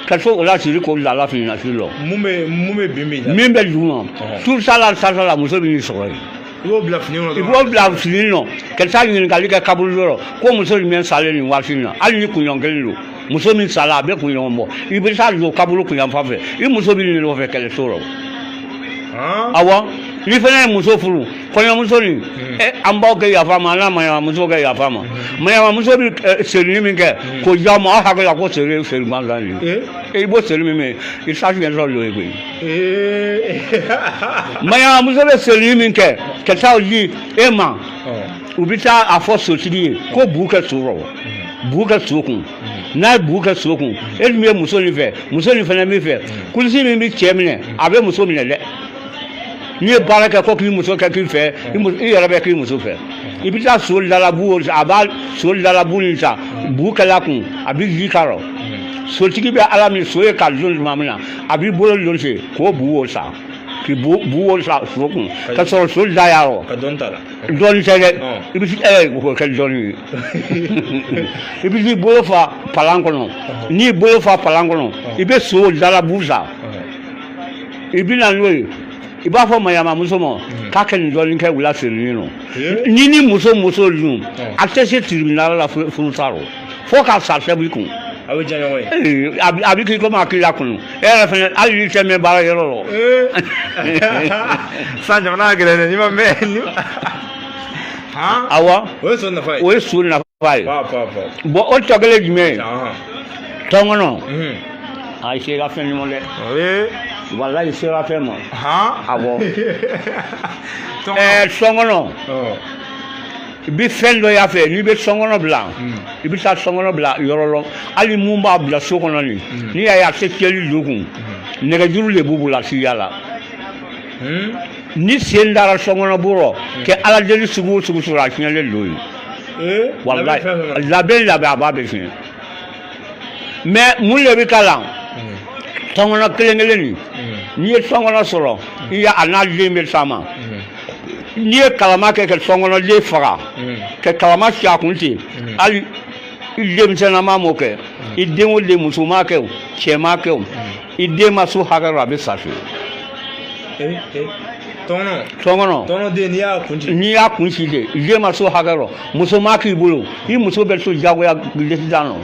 ka so o la siri k'o dala fini na siri lɔ
mun bɛ bin
min bɛ dugu ma tu sala muso bɛ n'i sɔrɔ yen
i b'o bila fini kɔnɔ
i b'o bila fini nɔ ka taa ɲininkali kɛ kaburu yɔrɔ ko muso min salen nin waati in na hali ni kunɲɔgɔn kelen don muso min sala a bɛ kunɲɔgɔn bɔ i bɛ taa don kaburu kunyanfan fɛ i muso bɛ nin nɔfɛ kɛlɛso la awɔ ni fana ye muso furu kɔɲɔmuso nin an b'aw kɛ yafa ma an n'a maɲamuso kɛ yafa ma maɲamuso bɛ seli min kɛ k'o diya ma aw hakili la ko seli gansan de i b'o seli min mɛn i t'a fiɲɛ sɔrɔ lo ye koyi maɲamuso bɛ seli min kɛ ka taa o di e ma u bɛ taa a fɔ sotigi ye ko bu kɛ so rɔ bu kɛ so kun n'a ye bu kɛ so kun e dun bɛ muso nin fɛ muso nin fana min fɛ kulisi min bɛ cɛ minɛ a bɛ muso minɛ dɛ n'i ye baara kɛ ko k'i muso kɛ k'i fɛ i yɛrɛ bɛ k'i muso fɛ i bɛ taa so dalabu a b'a so dalabu nin ta bu kɛla kun a bɛ ji k'a rɔ sotigi bɛ ala min so ye ka don tuma min na a b'i bolo don se k'o bu o sa k'i bu sa so kun ka sɔrɔ so da y'a
ka dɔn ta la
dɔɔni tɛ dɛ i bɛ k'o kɛ dɔɔni ye i bɛ t'i bolo fa palan kɔnɔ n'i bolo fa palan kɔnɔ i bɛ so dala bu sa i bɛ na n'o ye i b'a fɔ mayama muso ma k'a kɛ nin dɔɔni kɛ wula sirinin nɔ ni muso dun a tɛ se tribunal la furu t'a rɔ fo k'a sa sɛbɛn i kun.
a bɛ diya ɲɔgɔn ye.
a bɛ k'i komi a k'i la kunu e yɛrɛ fɛnɛ hali n'i tɛ mɛn baara yɔrɔ la.
san jamana ka gɛlɛn dɛ n'i ma mɛn.
awa
o ye so nafa ye.
o ye so nafa ye.
pa.
bon o tɔ kelen jumɛn ye. tɔnkɔnɔ. a se ka fɛn ɲuman dɛ. walayi se ka fɛn ma. awɔ. tɔnkɔnɔ. i bɛ fɛn dɔ y'a fɛ n'i bɛ sɔngɔnɔ bila i bɛ taa sɔngɔnɔ bila yɔrɔ la hali mun b'a bila so kɔnɔ nin n'i y'a ye a tɛ fiyɛli don kun nɛgɛjuru de b'u bolo a siya la ni sen dara sɔngɔnɔ bɔrɔ kɛ ala deli sugu o sugu sɔrɔ a fiɲɛlen don yen walayi labɛn a b'a bɛɛ fiɲɛ mais mun de bɛ k'a la tɔnkɔnɔ kelen kelen nin n'i ye tɔnkɔnɔ sɔrɔ i y'a a n'a den bɛ s'a ma. n'i ye kalama kɛ ka sɔngɔnɔden faga ka kalama si a kun ten hali i denmisɛnnama m'o kɛ i den o den muso m'a kɛ o cɛ m'a kɛ o i den ma so hakɛ dɔ a bɛ sa fewu. tɔnkɔnɔ
den n'i y'a kun ci.
n'i y'a kun ci de i den ma so hakɛ dɔ muso m'a k'i bolo i muso bɛ so jagoya sisan nɔ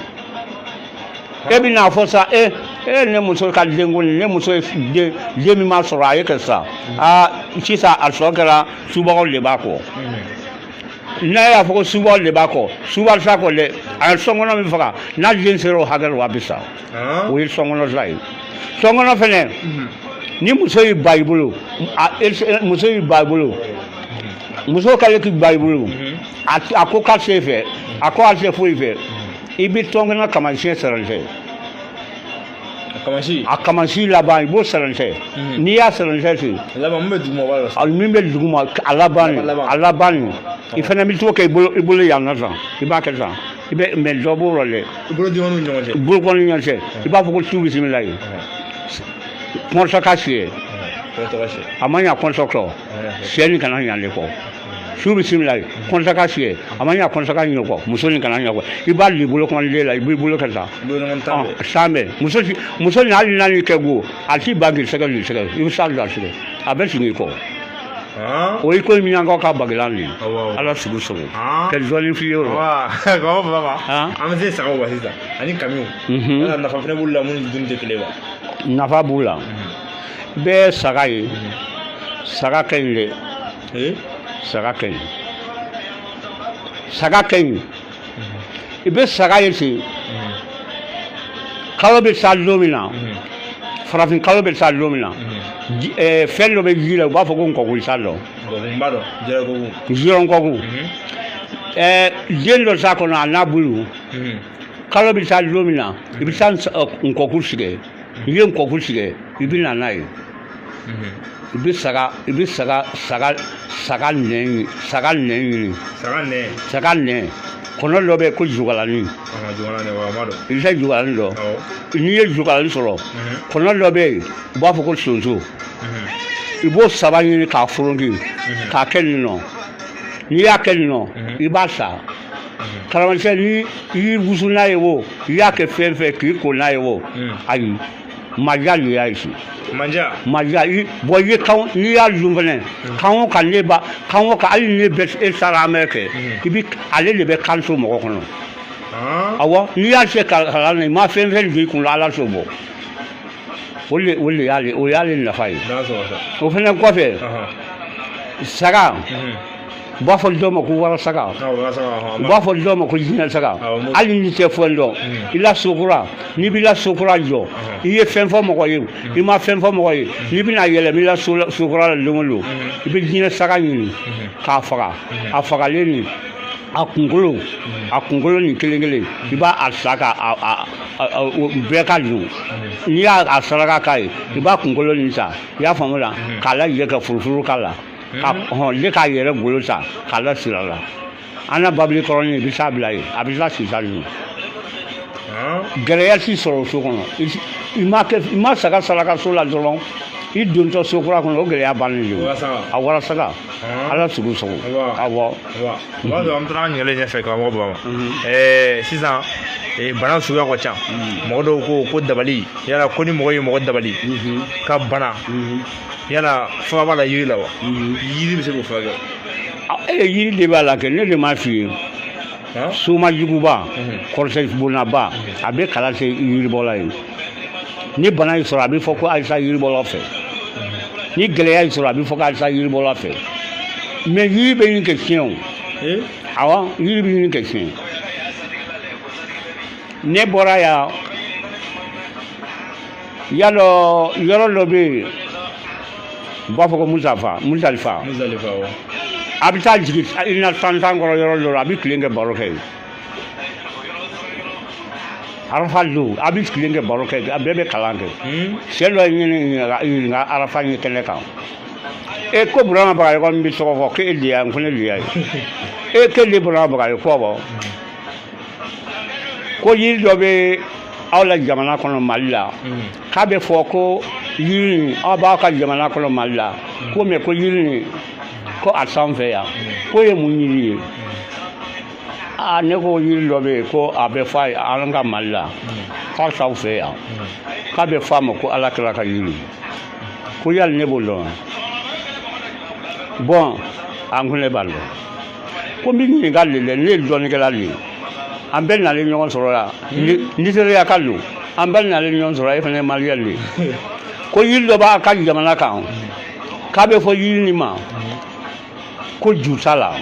e bɛ n'a fɔ sa ne muso ka denko ne muso ye den min ma sɔrɔ a ye kɛ sa sisan a sɔ kɛra subagaw de b'a kɔ n'a y'a fɔ ko subagaw de b'a kɔ suba t'a kɔ dɛ a ye sɔngɔnɔ min faga n'a den sera o hakɛ la a bɛ sa o ye sɔngɔnɔ sa ye sɔngɔnɔ fɛnɛ ni muso y'i ba i bolo muso y'i ba i bolo muso k'ale k'i ba i bolo a ko k'a se fɛ a ko a se foyi fɛ i bɛ tɔnkɔnɔ kamasiyɛn sɛrɛnsɛ a kamasi laban i b'o sɛrɛnsɛ n'i y'a sɛrɛnsɛ ten min bɛ duguma a laban nin i fana bɛ to kɛ i bolo yan nɔ san i b'a kɛ san i bɛ mɛ dɔ b'o rɔ dɛ bolokɔni ɲɔgɔn cɛ i b'a fɔ ko su bisimila ye kɔnsɔ ka siyɛ a ma ɲa kɔnsɔ kɔ siyɛ nin kana ɲa ale kɔ su bisimila ye kɔnsɔ ka siyɛ a ma ɲa kɔnsɔ ka ɲɛ kɔ muso nin kana ɲɛ kɔ i b'a li bolokɔniden la i b'i bolo kɛ sa san bɛɛ muso nin hali n'a y'i kɛ go a t'i ba k'i sɛgɛ i bɛ sa don a sɛgɛ a bɛ sigi i kɔ o ye ko min y'an ka bagilan de ye ala sugu sɔrɔ ka jɔnni f'i ye o
an bɛ se sagaw ma sisan ani kamiw ala nafa fana b'olu la minnu dun tɛ kelen wa
nafa b'u la bɛɛ saga ye saga ka ɲi dɛ saga ka ɲi i bɛ saga ye ten kalo bɛ sa don min na farafin kalo bɛ sa don min na fɛn dɔ bɛ ji la u b'a fɔ ko nkɔkun sa dɔ zirɔnkɔkun den dɔ s'a kɔnɔ a n'a bulu kalo bɛ sa don min na i bɛ taa nkɔkun tigɛ i ye nkɔkun tigɛ i bɛ na n'a ye i bɛ saga nɛn ɲini saga nɛn kɔnɔ dɔ bɛ ko jugalani i bɛ se jugalani dɔ n'i ye jugalani sɔrɔ kɔnɔ dɔ bɛ yen u b'a fɔ ko sonso i b'o saba ɲini k'a foronki k'a kɛ nin nɔ n'i y'a kɛ nin nɔ i b'a sa karamɔgɔcɛ ni i y'i wusu n'a ye o i y'a kɛ fɛn fɛn k'i ko n'a ye o ayi maja de y'a ye maja bɔn i ye kan n'i y'a dun fɛnɛ kan o kan hali ne bɛ e sara an bɛ kɛ i bi ale de bɛ kan to mɔgɔ kɔnɔ awɔ n'i y'a se kalan na i ma fɛn fɛn don i kun la ala t'o bɔ o de y'ale nafa ye o fɛnɛ kɔfɛ saga u b'a fɔ dɔw ma ko warasaga u b'a fɔ dɔw ma ko jinɛsaga hali n'i tɛ fɛn dɔn i la sokura n'i b'i la sokura jɔ i ye fɛn fɔ mɔgɔ ye i ma fɛn fɔ mɔgɔ ye n'i bɛna yɛlɛma i la sokura la don o don i bɛ jinɛsaga ɲini k'a faga a fagalen nin a kunkolo nin kelen kelen i b'a sa ka bɛɛ ka dun n'i y'a saraka k'a ye i b'a kunkolo nin ta i y'a faamu la k'a lajɛ ka furufuru k'a la ne k'a yɛrɛ golo ta k'a la sira la an na babili kɔrɔnin i bɛ s'a bila yen a bɛ tila sisan nin gɛlɛya t'i sɔrɔ o so kɔnɔ i ma saga saraka so la dɔrɔn i dontɔ so kura kɔnɔ o gɛlɛya bannen de a warasaga ala sugu sogo awɔ
o b'a sɔrɔ an taara an ɲɛlen ɲɛfɛ karamɔgɔ baba sisan bana suguya ka ca mɔgɔ dɔw ko dabali yala ko ni mɔgɔ ye mɔgɔ dabali ka bana yala fura b'a la yiri la wa yiri bɛ se k'o furakɛ
yiri de b'a la kɛ ne de m'a f'i ye sumajuguba kɔrɔsɛbonaba a bɛ kala se yiribɔla ye ni bana y'i sɔrɔ a bɛ fɔ ko ayisa yiribɔla fɛ ni gɛlɛya y'i sɔrɔ a bɛ fɔ ko ayisa yiribɔla fɛ mais yiri bɛ ɲini kɛ fiɲɛ o awɔ yiri bɛ ɲini kɛ fiɲɛ ne bɔra yan yalɔ yɔrɔ dɔ bɛ yen u b'a fɔ ko musalifa a bɛ taa jigin ina tantan kɔrɔ yɔrɔ dɔ la a bɛ tilen kɛ baro kɛ arafa don a bɛ tilen kɛ baro kɛ a bɛɛ bɛ kalan kɛ cɛ dɔ ye ɲininka arafa ɲɛ kɛnɛ kan ko burama bagayogo min bɛ tɔgɔ fɔ k'e de y'a ye ko ne de y'a ye k'e de burama bagayogo bɔ ko yiri dɔ bɛ aw la jamana kɔnɔ mali la k'a bɛ fɔ ko yiri nin aw b'aw ka jamana kɔnɔ mali la ko mɛ ko yiri nin ko a sanfɛ yan ko ye mun yiri ye ne ko yiri dɔ bɛ yen ko a bɛ fɔ an ka mali la k'a t'aw fɛ yan k'a bɛ fɔ a ma ko ala kira ka yiri ko yali ne b'o dɔn bɔn an ko ne b'a dɔn ko n bɛ ɲininka de la ne ye dɔnnikɛla de ye an bɛɛ nalen ɲɔgɔn sɔrɔ la nizeriya ka don an bɛɛ nalen ɲɔgɔn sɔrɔ e fana ye maliyɛn de ye ko yiri dɔ b'a ka jamana kan k'a bɛ fɔ yiri nin ma ko ju t'a la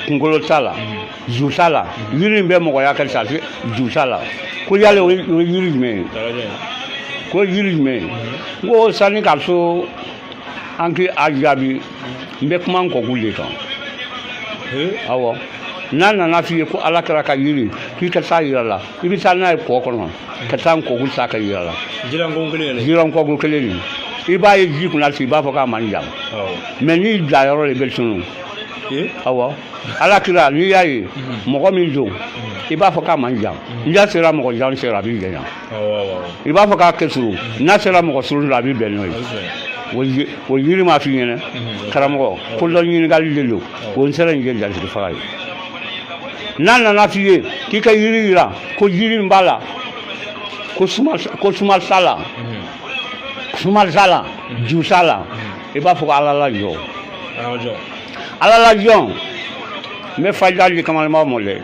kunkolo t'a la ju t'a la yiri in bɛ mɔgɔya kɛ sa ju t'a la ko yali o ye yiri jumɛn ye ko yiri jumɛn ye n ko sani ka so an k'i a jaabi n bɛ kuma n kɔkun de kan awɔ n'a nana f'i ye ko ala kɛra ka yiri k'i ka taa yira la i bɛ taa n'a ye kɔ kɔnɔ ka taa n kɔkun ta ka yira la jiran kɔkun kelen nin i b'a ye ji kunna sigi i b'a fɔ k'a man jan mɛ n'i bila yɔrɔ de bɛ tunun awɔ ala kira n'i y'a ye mɔgɔ min don i b'a fɔ k'a man jan n'a sera mɔgɔ jan sera a b'i janya i b'a fɔ k'a kɛ surun n'a sera mɔgɔ surun a b'i bɛn n'o ye o yiri ma f'i ɲɛna karamɔgɔ ko dɔ ɲininkali de don o n sera in kɛ jatigi faga ye n'a nana f'i ye k'i ka yiri yira ko yiri in b'a la ko suma t'a la suma t'a la ju t'a la i b'a fɔ ko ala la jɔ ala la jɔ n bɛ fajida di kamalamaw ma dɛ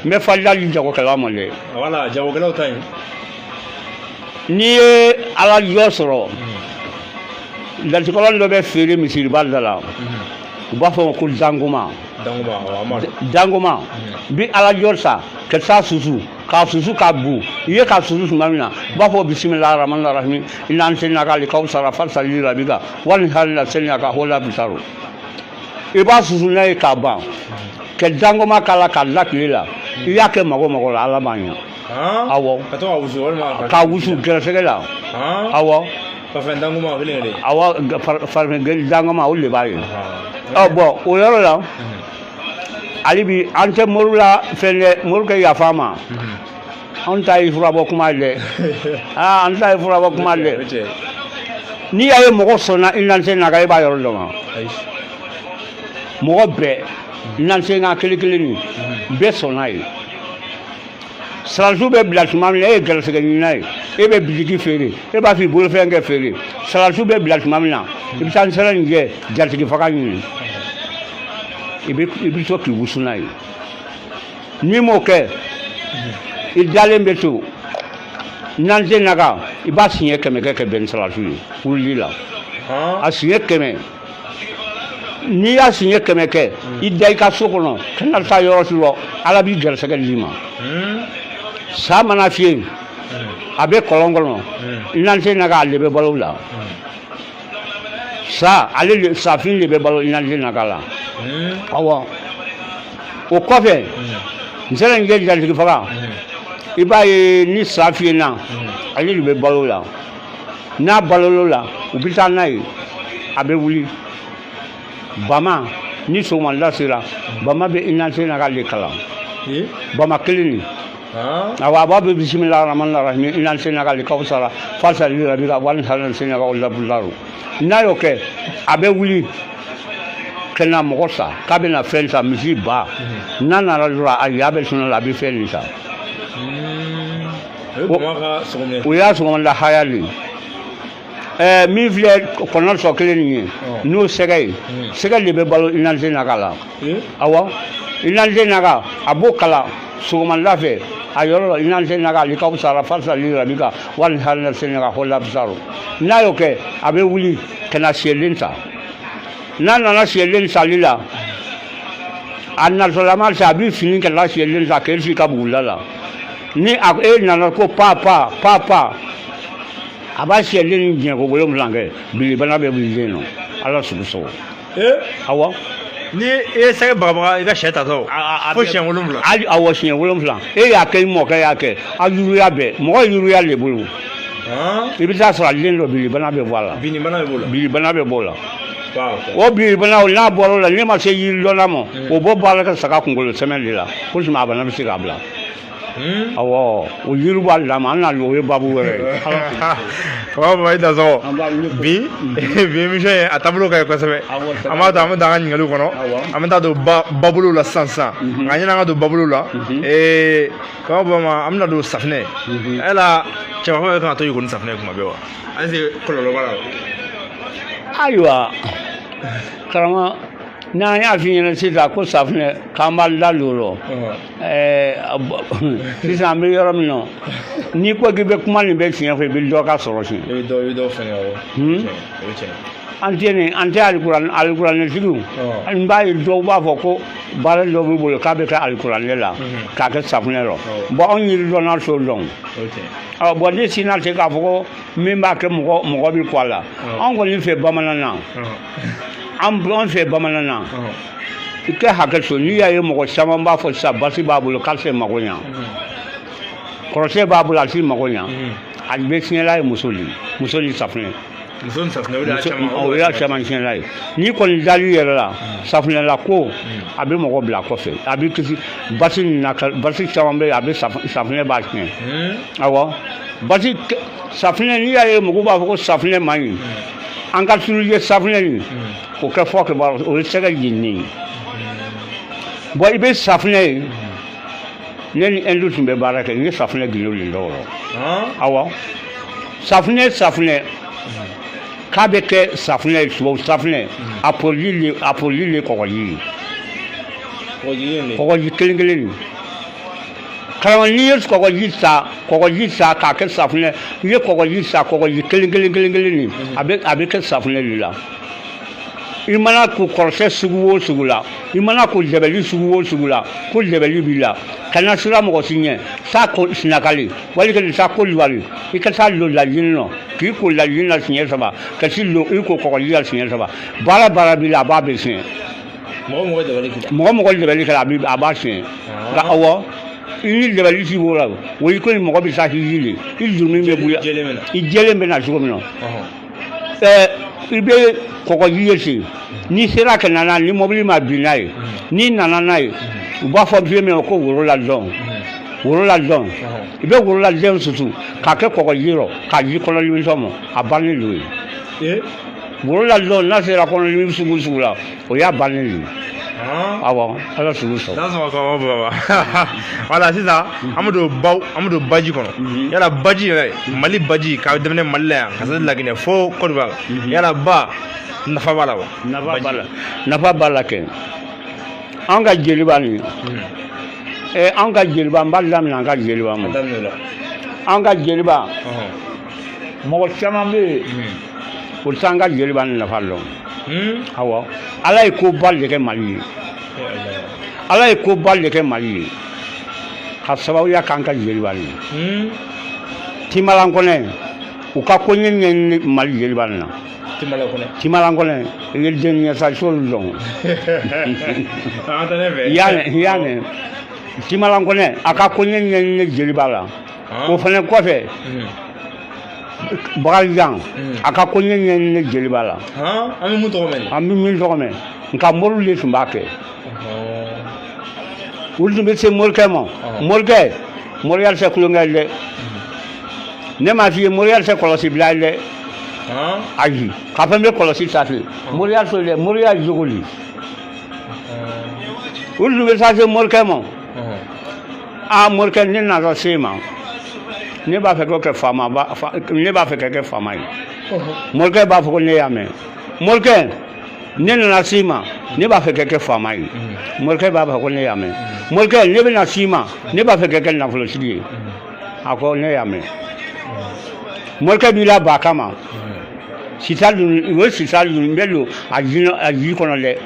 n bɛ fajida di jagokɛlaw ma dɛ
wala jagokɛlaw ta yen
n'i ye ala jɔ sɔrɔ latikɔlɔn dɔ bɛ feere misiriba da la u b'a fɔ ko dangoma bi ala jɔ sa ka taa susu k'a susu k'a bu i ye k'a susu tuma min na u b'a fɔ bisimilahi rahmani rahim inna anzalnaka likawsara fasali li rabbika wali halila selnaka hola bisaru i b'a susu n'a ye k'a ban ka dangoma k'a la k'a da tile la i y'a kɛ mago la ala b'a ɲɛ awɔ k'a wusu gɛrɛsɛgɛ la awɔ farafin dangoma olu de b'a ye bɔn o yɔrɔ la hali bi an tɛ mori la fɛn dɛ mori kɛ yafa ma an ta ye furabɔ kuma dɛ an ta ye furabɔ kuma dɛ n'i y'a ye mɔgɔ sɔnna i nansen na kan i b'a yɔrɔ dɔn wa mɔgɔ bɛɛ nansen kan kelen kelen nin bɛɛ sɔnna ye salasiw bɛ bila tuma min na e ye gɛrɛsɛgɛ ɲinina ye e bɛ bitiki feere e b'a fɔ i bolofɛn kɛ feere salasiw bɛ bila tuma min na i bɛ taa n sera nin kɛ jatigi faga ɲini i bɛ to k'i wusu n'a ye n'i m'o kɛ i dalen bɛ to nansen na kan i b'a siɲɛ 100 kɛ ka bɛn ni salasiw ye wulili la a siɲɛ 100 n'i y'a siɲɛ 100 kɛ i da i ka so kɔnɔ kana taa yɔrɔ si rɔ ala b'i gɛrɛsɛgɛ d'i ma sa mana fiyɛ a bɛ kɔlɔn kɔnɔ nansen na kan ale bɛ balo la sa ale safin de bɛ balo nansen na kan la awɔ o kɔfɛ n sera nin kɛ jatigi faga i b'a ye ni sa fiyɛna ale de bɛ balo la n'a balola la u bɛ taa n'a ye a bɛ wuli bama ni sɔgɔmada sera bama bɛ nansen na kan de kalan bama kelen nin awa ba be bismillahir rahmanir rahim inna senagal kawsara fasal rabbika wal halan senagal labularu na yo ke abe wuli kena mogosa kabena fensa misi ba nana la jura ayabe sunu la bi fensa o ya so la hayali mi vle kono so kele ni no segay le be balo inna senagal awa inna senagal abokala so man la fe ayoro inna senagal kawsara fasal rabbika wal halan senagal labularu na yo ke abe wuli kena selinsa nana sielen salila anna solama sabi fini que la sielen sa que fika bulala ni ak nana ko papa aba sielen nje ko bolom lange bi bana be bileno ala subuso awa
ni sa baba ida sheta to fo shen wolum la
ali awo shen wolum la ya ke mo ka ya ke ayuru ya be mo ayuru ya le bulu ibisa so alen lo bi bana be wala bi bana be bola o bi bana o na boro la ni ma se yi lo na mo o bo bala ka saka kungolo semeli la ko ma bana bi se gabla awo o yiru ba la ma na lo we babu were
ko ba ida so bi mi je atablo ka ko sebe amata amata ga ngalu kono amata do babulu la sansa nganya nga do babulu la ko ba ma amna do safne ela chewa ko ka to yugo safne kuma bewa anse ko lo bala
aywa karama na ya finyana sita ko safne kambal daluro sisa mi yorom no ni ko gibe kuma ni be finya fe bil do ka soro sin
do fanya o
ante alquran ne sigu an bayi do ba fo ko bare do bi bolo ka be ka alquran le la ka ka safne ro bo on yi do na so long bo ni sinal te ka fo mi ba ke mo bi kwala on ko ni fe bamanana am bron fe bamanana ike hakka so ni ya ye mo sama ba fo sa basi babulu ka se magonya korose babulu asi magonya albe sinela musoli safne
muson safne
o ya chama sinela ni ko dali yera la safne la ko abi mo bla ko fe abi kisi basi na basi chambe abi safne ba sin awo basi safne ni ya ye mo ba fo safne mani an ka suru ye safne ni o ka fo ke ba o sega yinni bo ibe safne neni endu tumbe baraka ni safne gilo lindoro awa safne kabeke safne so safne apolile kokoyi kelingelen kala ni yes kokoyi sa ka ke safne ye kokoyi sa kokoyi kelingelen abe ke safne lila imana ko korse sugula imana ko jebeli sugula ko jebeli bila kana sura mo sinye sa ko sinakali wali ke sa ko liwali ikata lo la yinno ki ko la yinna sinye saba ka sillo iko ko liya sinye saba bara bila ba be sinye mo jebeli kala bi aba sinye ga awo ini jebeli si bola wo ko mo bi sa hiyile ilumi me buya ijele me na jogomino ibe koko yiyesi ni sera ke nana ni mobili ma binaye ni nana naye u ba fo bi me ko woro la don ibe woro la den susu ka ke koko yiro ka yi kono li somo abani lu woro la don na sera kono li sugu la o ya bani lu awa ala sugu so
that's what ko baba wala sisa amado baji kono yala baji mali baji ka demne malla ka sa lagine fo ko ba yala ba nafa bala ke an ka jeliba ni an ka jeliba mballam na ka jeliba mo an ka jeliba mo caman be o sanga jeliba ni nafa lo awa ala ko balle ke mali ka sababu ya kan ka jeliba ni timalan kone u ka ko nyen mali jeliba na timalangone il denya sa solong yani timalangone aka konyen jelibala ko fane ko fe bagal aka konyen jelibala ami mun to men
nka moru le sumbake uldu be se molke Morial se kulungaile ne ma fi Morial se kolosi blaile ayi ka fa me kolosi tati Morial so le Morial jogoli ulu be sa se morke mo a morke ne na so sema ne ba fe ko ke fama ba ne ba fe ke fama yi morke ba fo ne yame morke ne na sema ne ba fe ke fama yi morke ba ko ne yame morke ne be na sema ne ba fe ke na flo sidi ako ne yame morke bi la ba kama sitalu we sitalu mbelu aji kono le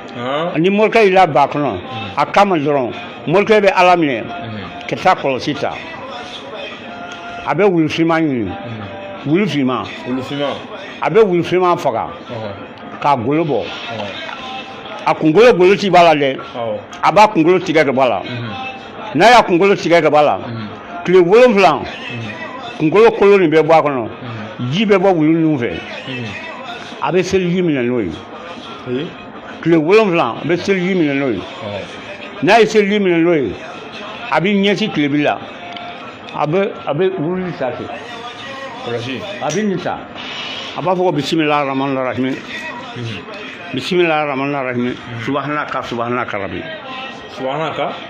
ni morke la ba kono akama doron morke be alamne ke ta ko sita abe wulfima yin wulfima abe wulfima faga ka golobo akungolo golo ti bala le aba kungolo tiga ke bala na ya kungolo tiga ke bala kle woloflan kungolo koloni be bwa kono jibe bo wulu nuve abe sel yimina noyi kle woloflan abe sel yimina noyi na ya sel yimina noyi abi nyesi kle bila abe wulu sate abi nita aba fo bismillahir rahmanir rahim bismillahir rahmanir rahim subhanaka rabbi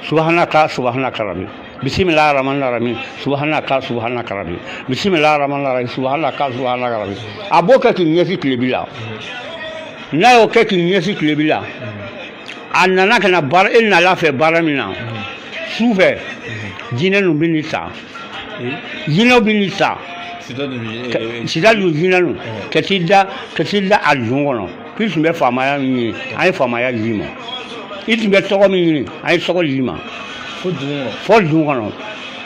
subhanaka rabbi bismillahir rahmanir rahim subhanaka rabbi bismillahir rahmanir rahim subhanaka rabbi aboka ki nyesi klebila nayo ke ki nyesi klebila anana kana bar inna la fe baramina suve jinenu binita jino binita sida lu jinanu ketida aljongono puis me famaya ni ay famaya jima it be to mi ni ay sogo jima fo dungono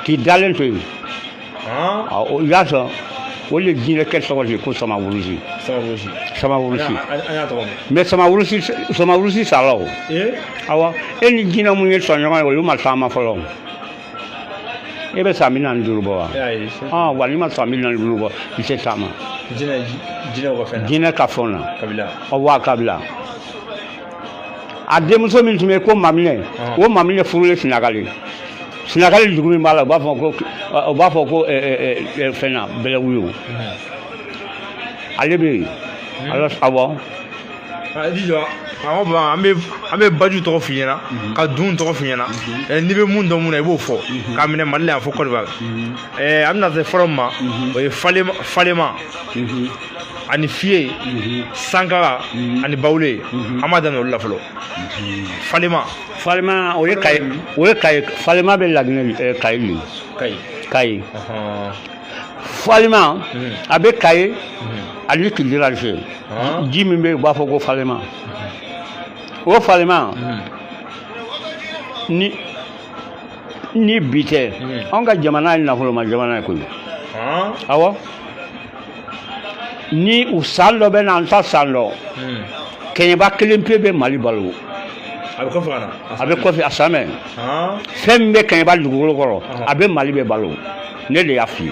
ti dalen to o yaso wole jine ke sogo ko sama wulusi me sama wulusi salo awa eni jina mu ni sonyo ko ma sama folo ebe samina ndurubo wali ma samina ndurubo bise sama jina ka fona kabila ademuso min tume ko mamine o mamine furule sinagale dugumi mala ba fo ko fena bele wuyo alebe alors awo
dijo awo ba ambe baju to finyana ka dun to finyana ni be mun do mun e bo fo ka mine malle fo ko ba amna ze forma o falema ani fie sankara ani bawle amadan wala flo falema
o ye kay falema be lagne kay falema abe kay ali kilirage jimi be ba fo ko falema o falema ni bite on ga jamana na fo ma jamana ko awo ni usalo be na nta salo kenya ba kelempe be mali balo abe ko fi asame fembe kenya ba lugolo koro abe mali be balo ne le afi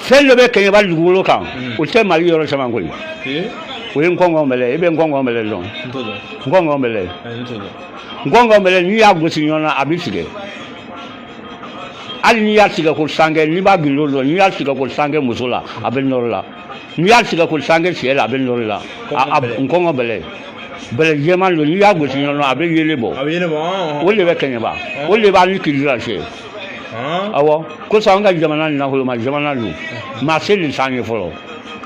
fembe be kenya ba lugolo kan o te mali yoro sama ngoli o yen kongo mele ebe kongo mele don kongo mele ni ya gosi nyona abi sige ali ni ya siga ko sange ni ba bilolo ni ya siga ko sange musula abel norla ni ya siga ko sange siela abel norla nkongo bele yeman lo ni ya go si no abel yelebo o le be kenya ba o le ba ni kilira she awo ko sanga jamana na holo ma jamana lu ma seli sange folo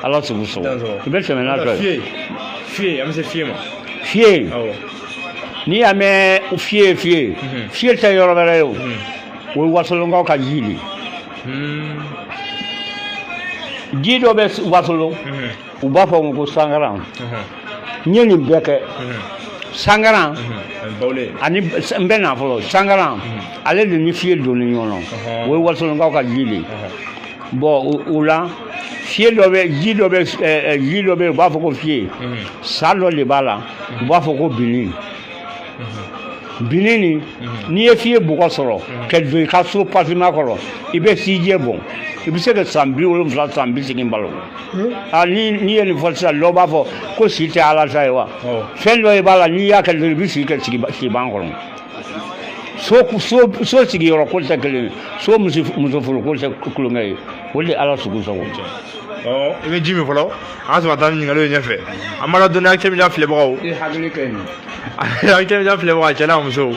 ala su so be semena to
fie am se fie ma
fie ni ame fie te yoro bere yo we wasolo ngaw ka jili jido be wasolo u ba fo ko sangaran nyeni beke sangaran
bawle
ani mbena fo sangaran ale de ni fie do ni nyono we wasolo ngaw ka jili bo ula fie do be jido be ba fo ko fie salo le bala ba fo ko bini binini ni e fie buko soro ke do ka so patima koro ibe sije bon ibe se ke sambi o mfla sambi sigin balo ni e ni forsa lo ba fo ko site ala jaiwa fendo e bala ni ya ke do bi sike sigi ban koro so sigiyɔrɔ ko tɛ kelen so muso furu ko tɛ kulonkɛ ye o de ala sugu sago
i bɛ ji min fɔlɔ an sɔrɔ taa ɲininkaliw ɲɛfɛ an b'a dɔn dɔnniya cɛmijan filɛbagaw
hakili ka ɲi
an cɛmijan filɛbagaw cɛ n'a musow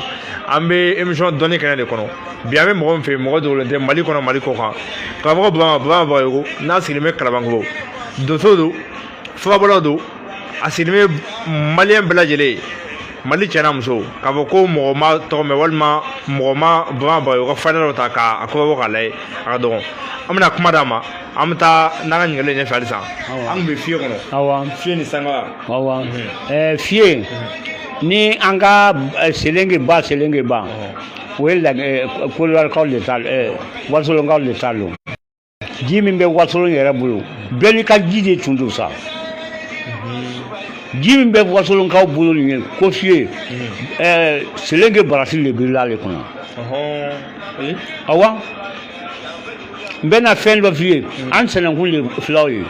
an bɛ émission dɔnni kɛnɛ de kɔnɔ bi an bɛ mɔgɔ min fɛ yen mɔgɔ dogolen tɛ mali kɔnɔ mali kɔ kan karamɔgɔ bama bagayogo n'a sigilen bɛ kalabankoro donso don furabɔlaw don a sigilen bɛ maliyɛn bɛɛ lajɛlen mali cɛ n'a muso k'a fɔ ko mɔgɔ ma tɔgɔ mɛn walima mɔgɔ ma bama bagayogo ka fayida dɔ ta k'a kɔbabɔ k'a lajɛ a ka dɔgɔn an bɛna kuma d'a ma an bɛ taa n'an ka ɲininkali ɲɛfɛ halisa an tun bɛ fiye kɔnɔ fiye ni sanga
fiye ni an ka selenge ba o ye kolorikaw de ta wasolonkaw de ta don ji min bɛ wasolon yɛrɛ bolo bɛɛ n'i ka ji de tun don sa ji min bɛ wasolonkaw bolo nin ye ko fiye selenge barasi de bɛ ale kɔnɔ awa n bɛna fɛn dɔ f'i ye an sɛnɛkun de filaw ye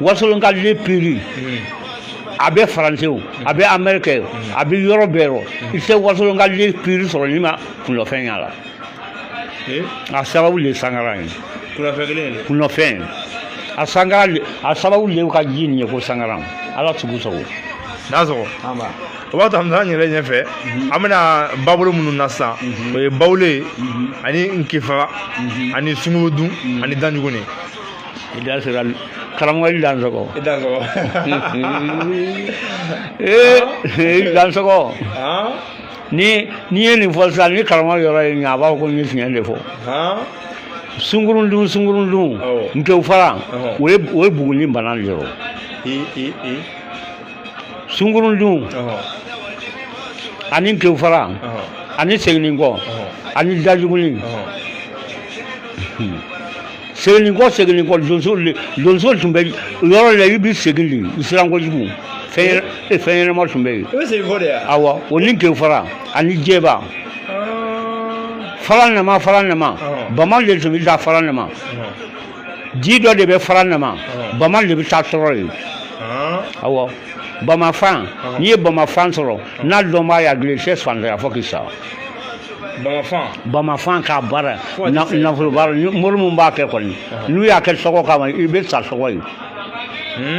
wasolonka le piri a bɛ faransiw a bɛ amɛrikɛ a bɛ yɔrɔ bɛɛ rɔ i tɛ wasolonka le piri sɔrɔ n'i ma kunɔfɛn y'a la a sababu de sangara ye kunɔfɛn a sababu de ka ji nin ye ko sangara ala sugu sago
n'a sɔrɔ o b'a to an bɛ taa ɲɛfɛ ɲɛfɛ an bɛna babolo minnu na sisan o ye bawule ani nkefa ani sunkurudu ani danjuguni
i da sera karamɔgɔ dansɔgɔ dansɔgɔ ni ye nin fɔ sisan ni karamɔgɔ yɔrɔ ye ɲa a b'a fɔ ko n ye fiɲɛ de fɔ sunkurundun nkew fara o ye buguni bana de yɔrɔ sunkurundun ani nkew fara ani segininkɔ ani dajuguni segininkɔ donso tun bɛ yɔrɔ la i bɛ segin de i siran kojugu fɛn ɲɛnama tun bɛ yen awɔ o ni nkew fara ani jɛba fara nama bama de tun bɛ taa fara nama ji dɔ de bɛ fara nama bama de bɛ taa sɔrɔ yen awɔ bamafan n'i ye bamafan sɔrɔ n'a dɔn b'a yagile se fantanya fɔ k'i sa bamafan k'a baara nafolo baara mori min b'a kɛ kɔni n'u y'a kɛ sɔgɔ kama i bɛ sa sɔgɔ ye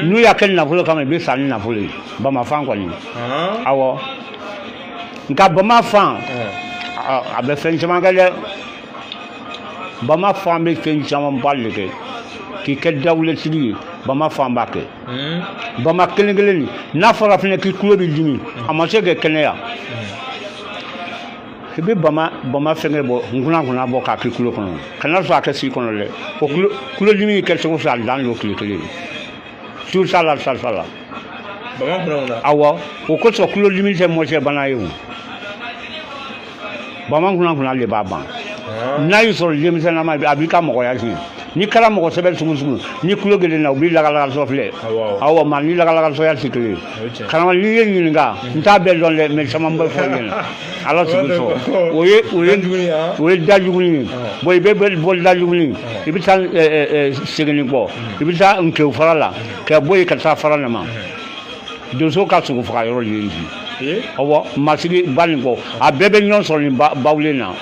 n'u y'a kɛ nafolo kama i bɛ sa ni nafolo ye bamafan kɔni awɔ nka bamafan a bɛ fɛn caman kɛ dɛ bamafan bɛ fɛn caman ba de kɛ k'i kɛ dawuletigi ye bamafan b'a kɛ bama kelen nin n'a fɔra fɛnɛ k'i tulo bɛ dimi a ma se ka kɛnɛya i bɛ bama fɛngɛ bɔ kunna bɔ k'a k'i tulo kɔnɔ kana sɔrɔ a kɛ sigi kɔnɔ dɛ o tulodimi kɛ cogo fɛ a dan don tile kelen su sa la awɔ o kosɔn tulodimi tɛ mɔcɛ bana ye o bama kunna de b'a ban n'a y'i sɔrɔ denmisɛnnama a b'i ka mɔgɔya tiɲɛ n'i kɛra mɔgɔ sɛbɛn sugu ni kulo gelen na u b'i lagalagasɔ filɛ awɔ ma ni lagalagasɔya tɛ kelen karamɔgɔ n'i ye ɲininka n t'a bɛɛ dɔn dɛ mɛ caman bɛ fɔ ɲɛna ala sugu sɔrɔ o ye dajuguni ye bon i bɛ bɔ dajuguni i bɛ taa segini kɔ i bɛ taa nkew fara la ka bɔ yen ka taa fara nama donso ka sogo faga yɔrɔ de ye awɔ masigi ba nin kɔ a bɛɛ bɛ ɲɔgɔn sɔrɔ nin bawulen na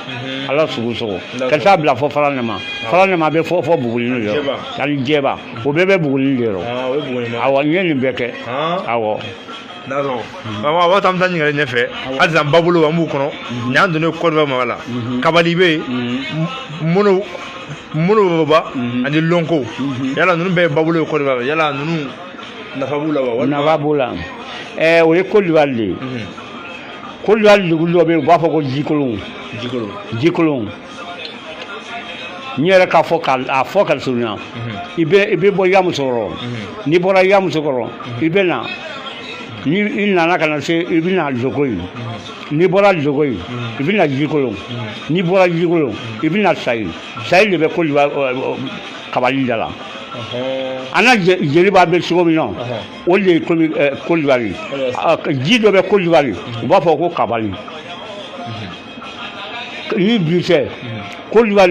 ala sugu sɔgɔ ka taa bila fɔ fara nama bɛ fɔ buguni de yɔrɔ ani jɛba o bɛɛ bɛ buguni de yɔrɔ awɔ n ye nin bɛɛ kɛ awɔ
a b'a to an bɛ taa ɲininkali ɲɛfɛ hali sisan babolo an b'u kɔnɔ nin y'an donnen Côte d'Ivoire mara la kabali bɛ yen mono baba ani lonko yala ninnu bɛɛ ye babolo ye Côte d'Ivoire yala ninnu nafa b'u la wa
nafa b'u la o ye Côte d'Ivoire de ye Côte d'Ivoire dugu dɔ bɛ yen u b'a fɔ ko jikolon n yɛrɛ k'a fɔ ka surunya i bɛ bɔ Yamusokɔrɔ n'i bɔra Yamusokɔrɔ i bɛ na ni i nana ka na se i bɛ na Jogoyi n'i bɔra Jogoyi i bɛ na Jikolon n'i bɔra Jikolon i bɛ na Sayi de bɛ Côte d'Ivoire kabali da la an ka jeli b'a bɛ cogo min na o de ye Côte d'Ivoire ji dɔ bɛ Côte d'Ivoire u b'a fɔ ko kabali ni bi tɛ Côte d'Ivoire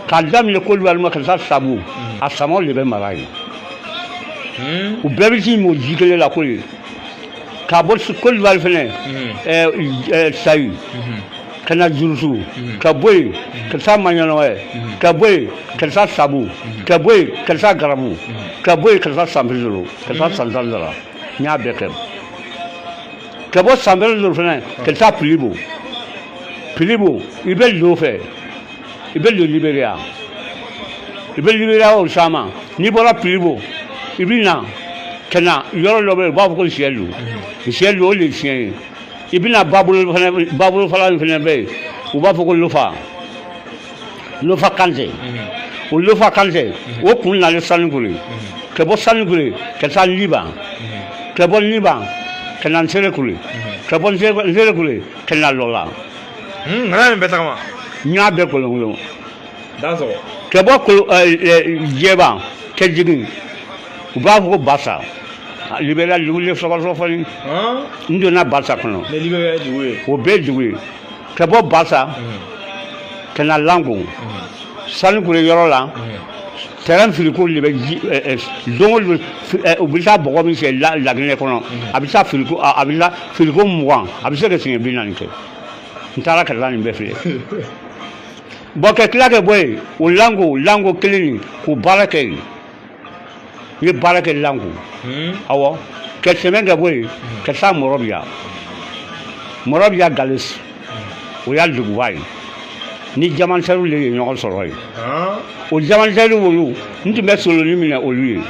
k'a daminɛ Côte d'Ivoire ma ka taa Sabu a samaw de bɛ mara yen u bɛɛ bɛ t'i mɔ ji kelen la ko ye k'a bɔ Côte d'Ivoire fɛnɛ Sayi kana jurusu ka boy ka sa manyanoe ka boy ka sa sabu ka boy ka sa garabu ka boy ka sa sambizulu ka sa sanzalala nya bekem ka bo sambizulu fana ka sa pilibo ibe lo fe ibe lo liberia o sama ni bola pilibo ibina kana yoro lobe ba ko sielu le sien ibina babul fala fana be u ba ko lufa kanze o lufa kanze o kun na le sanugule ke bo sanugule ke sa liba ke bo liba ke nan sere kule ke bo sere kule ke na lola
ngana be takama
nya be ko lo
daso
ke bo ko jeba ke jigin u ba ko basa libera lule so fali ndo na basa kono
le libera duwe
o be duwe ke bo basa ke na lango sanugule yoro la terrain filico libe dongo ubisa bogo mi se la gine kono abisa filico abila filico mwan abisa ke singe binani ke ntara ka lani be fili boke klake boy o lango klini ku barake ye barake lango awo ke semenga boy ke sa morobia galis o ya dubai ni jaman saru le ñoo soro yi o jaman saru wolu nti be solo ni mina o lui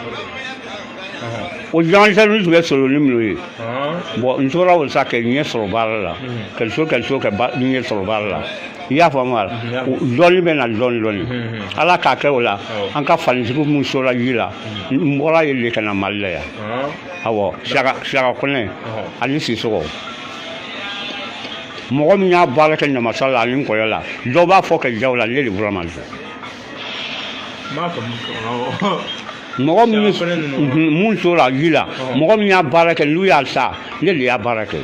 o jaman saru nti be solo ni mina bo nsora o sake ni soro barala kel so ke ba ni soro barala ya fa mal loli be na loli ala ka ke wala an ka fali ko mun sora yila mbora yele kana malle ya awo shaka kone ani si so mɔgɔ min y'a baara kɛ namasa la ani nkɔyɔ la dɔw b'a fɔ ka jaw la ne de vraiment mɔgɔ min mun tora ji la mɔgɔ min y'a baara kɛ n'u y'a sa ne de y'a baara kɛ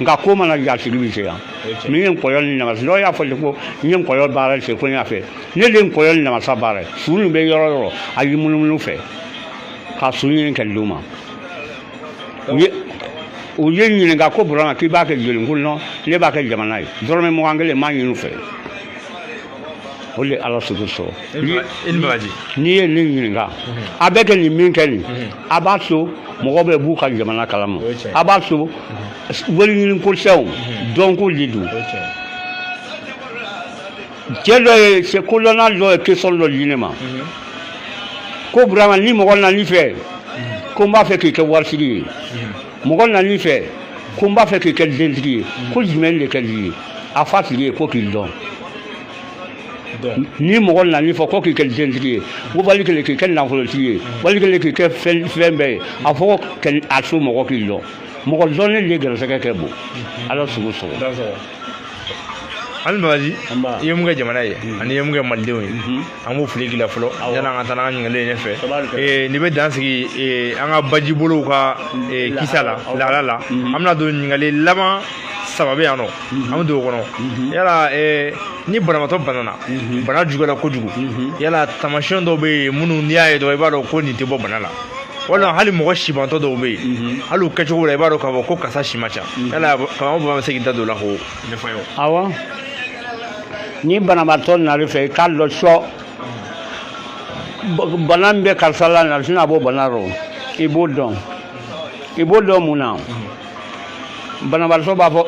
nka ko mana ja sigi bi se yan min ye nkɔyɔ ni namasa dɔw y'a fɔ ko n ye nkɔyɔ baara se ko n y'a fɛ ne de ye nkɔyɔ ni namasa baara ye su nin bɛ yɔrɔ yɔrɔ a y'i munumunu fɛ ka su ɲini ka di u ma o ye ɲininka ko burama k'i b'a kɛ joli ko non ne b'a kɛ jamana ye dɔrɔmɛ 20 kelen m'a ɲini fɛ o de ala sogo sɔrɔ n'i ye ne ɲininka a bɛ kɛ nin min kɛ nin a b'a to mɔgɔ bɛ b'u ka jamana kalama a b'a to wari ɲini ko sɛw dɔnko de don cɛ dɔ ye kodɔnna dɔ ye question dɔ di ne ma ko burama ni mɔgɔ nana i fɛ ko n b'a fɛ k'i kɛ warisigi ye mɔgɔ nana fɛ ko n b'a fɛ k'i kɛ dentigi ye ko jumɛn de ka di ye a fa tigi ye ko k'i dɔn ni mɔgɔ nana fɔ ko k'i kɛ dentigi ye ko wali kelen k'i kɛ nafolotigi ye wali kelen k'i kɛ fɛn bɛɛ ye a fɔ a so mɔgɔ k'i dɔn mɔgɔ dɔnnen de gɛrɛsɛgɛ kɛ bon ala sogo sɔgɔ
hali bagaji i ye mun kɛ jamana ye ani i ye mun kɛ malidenw ye an b'o fili k'i la fɔlɔ yanni an ka taa n'an ka ɲininkali ye ɲɛfɛ nin bɛ dan sigi an ka baji bolow ka kisa la lahala la an bɛna don ɲininkali laban saba bɛ yan nɔ an bɛ don o kɔnɔ yala ni banabaatɔ banana bana juguyara kojugu yala taamasiyɛn dɔw bɛ yen minnu n'i y'a ye dɔrɔn i b'a dɔn ko nin tɛ bɔ bana la walima hali mɔgɔ sibantɔ dɔw bɛ yen hali u kɛcogo la i b'a dɔn k'a fɔ ko karisa si ma ca yala karamɔgɔ bɛ se k'i da don o la k'o ɲɛfɔ an ye wa.
Awɔ. Ni banabaatɔ nana fɛ i k'a dɔn sɔ bana min bɛ karisa la na sinna a b'o bana rɔ i b'o dɔn mun na banabaatɔ b'a fɔ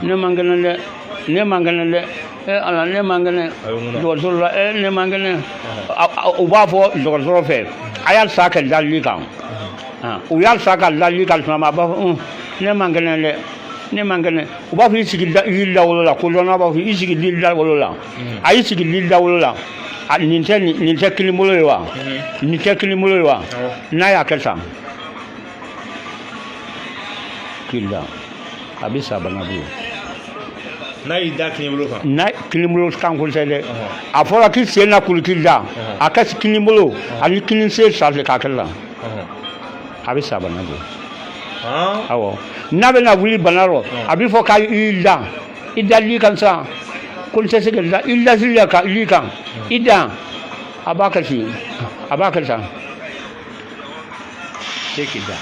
ne man kɛnɛ dɛ ala ne man kɛnɛ dɔgɔtɔrɔ la ne man kɛnɛ u b'a fɔ dɔgɔtɔrɔ fɛ a y'a sa ka dalili kan u y'a sa ka dalili kan tuma min a b'a fɔ ne man kɛnɛ dɛ ne man kɛnɛ u b'a fɔ i sigi yiri dawolo la ko dɔnna b'a fɔ i sigi yiri dawolo la a y'i sigi yiri dawolo la nin tɛ kini bolo ye wa nin tɛ kini bolo ye wa n'a y'a kɛ tan kiri da a bɛ sa bana bolo
n'a y'i da kini bolo kan
n'a kini bolo kan ko tɛ dɛ a fɔra k'i sen na kuru kiri da a kɛ kini bolo ani kini sen sanfɛ k'a kɛ la a bɛ sa bana bolo awɔ n'a bɛna wuli bana rɔ a bɛ fɔ k'a i da i da li kan sa ko n tɛ se ka da i lasiri la ka li kan i da a b'a kɛ ten a b'a kɛ tan se k'i da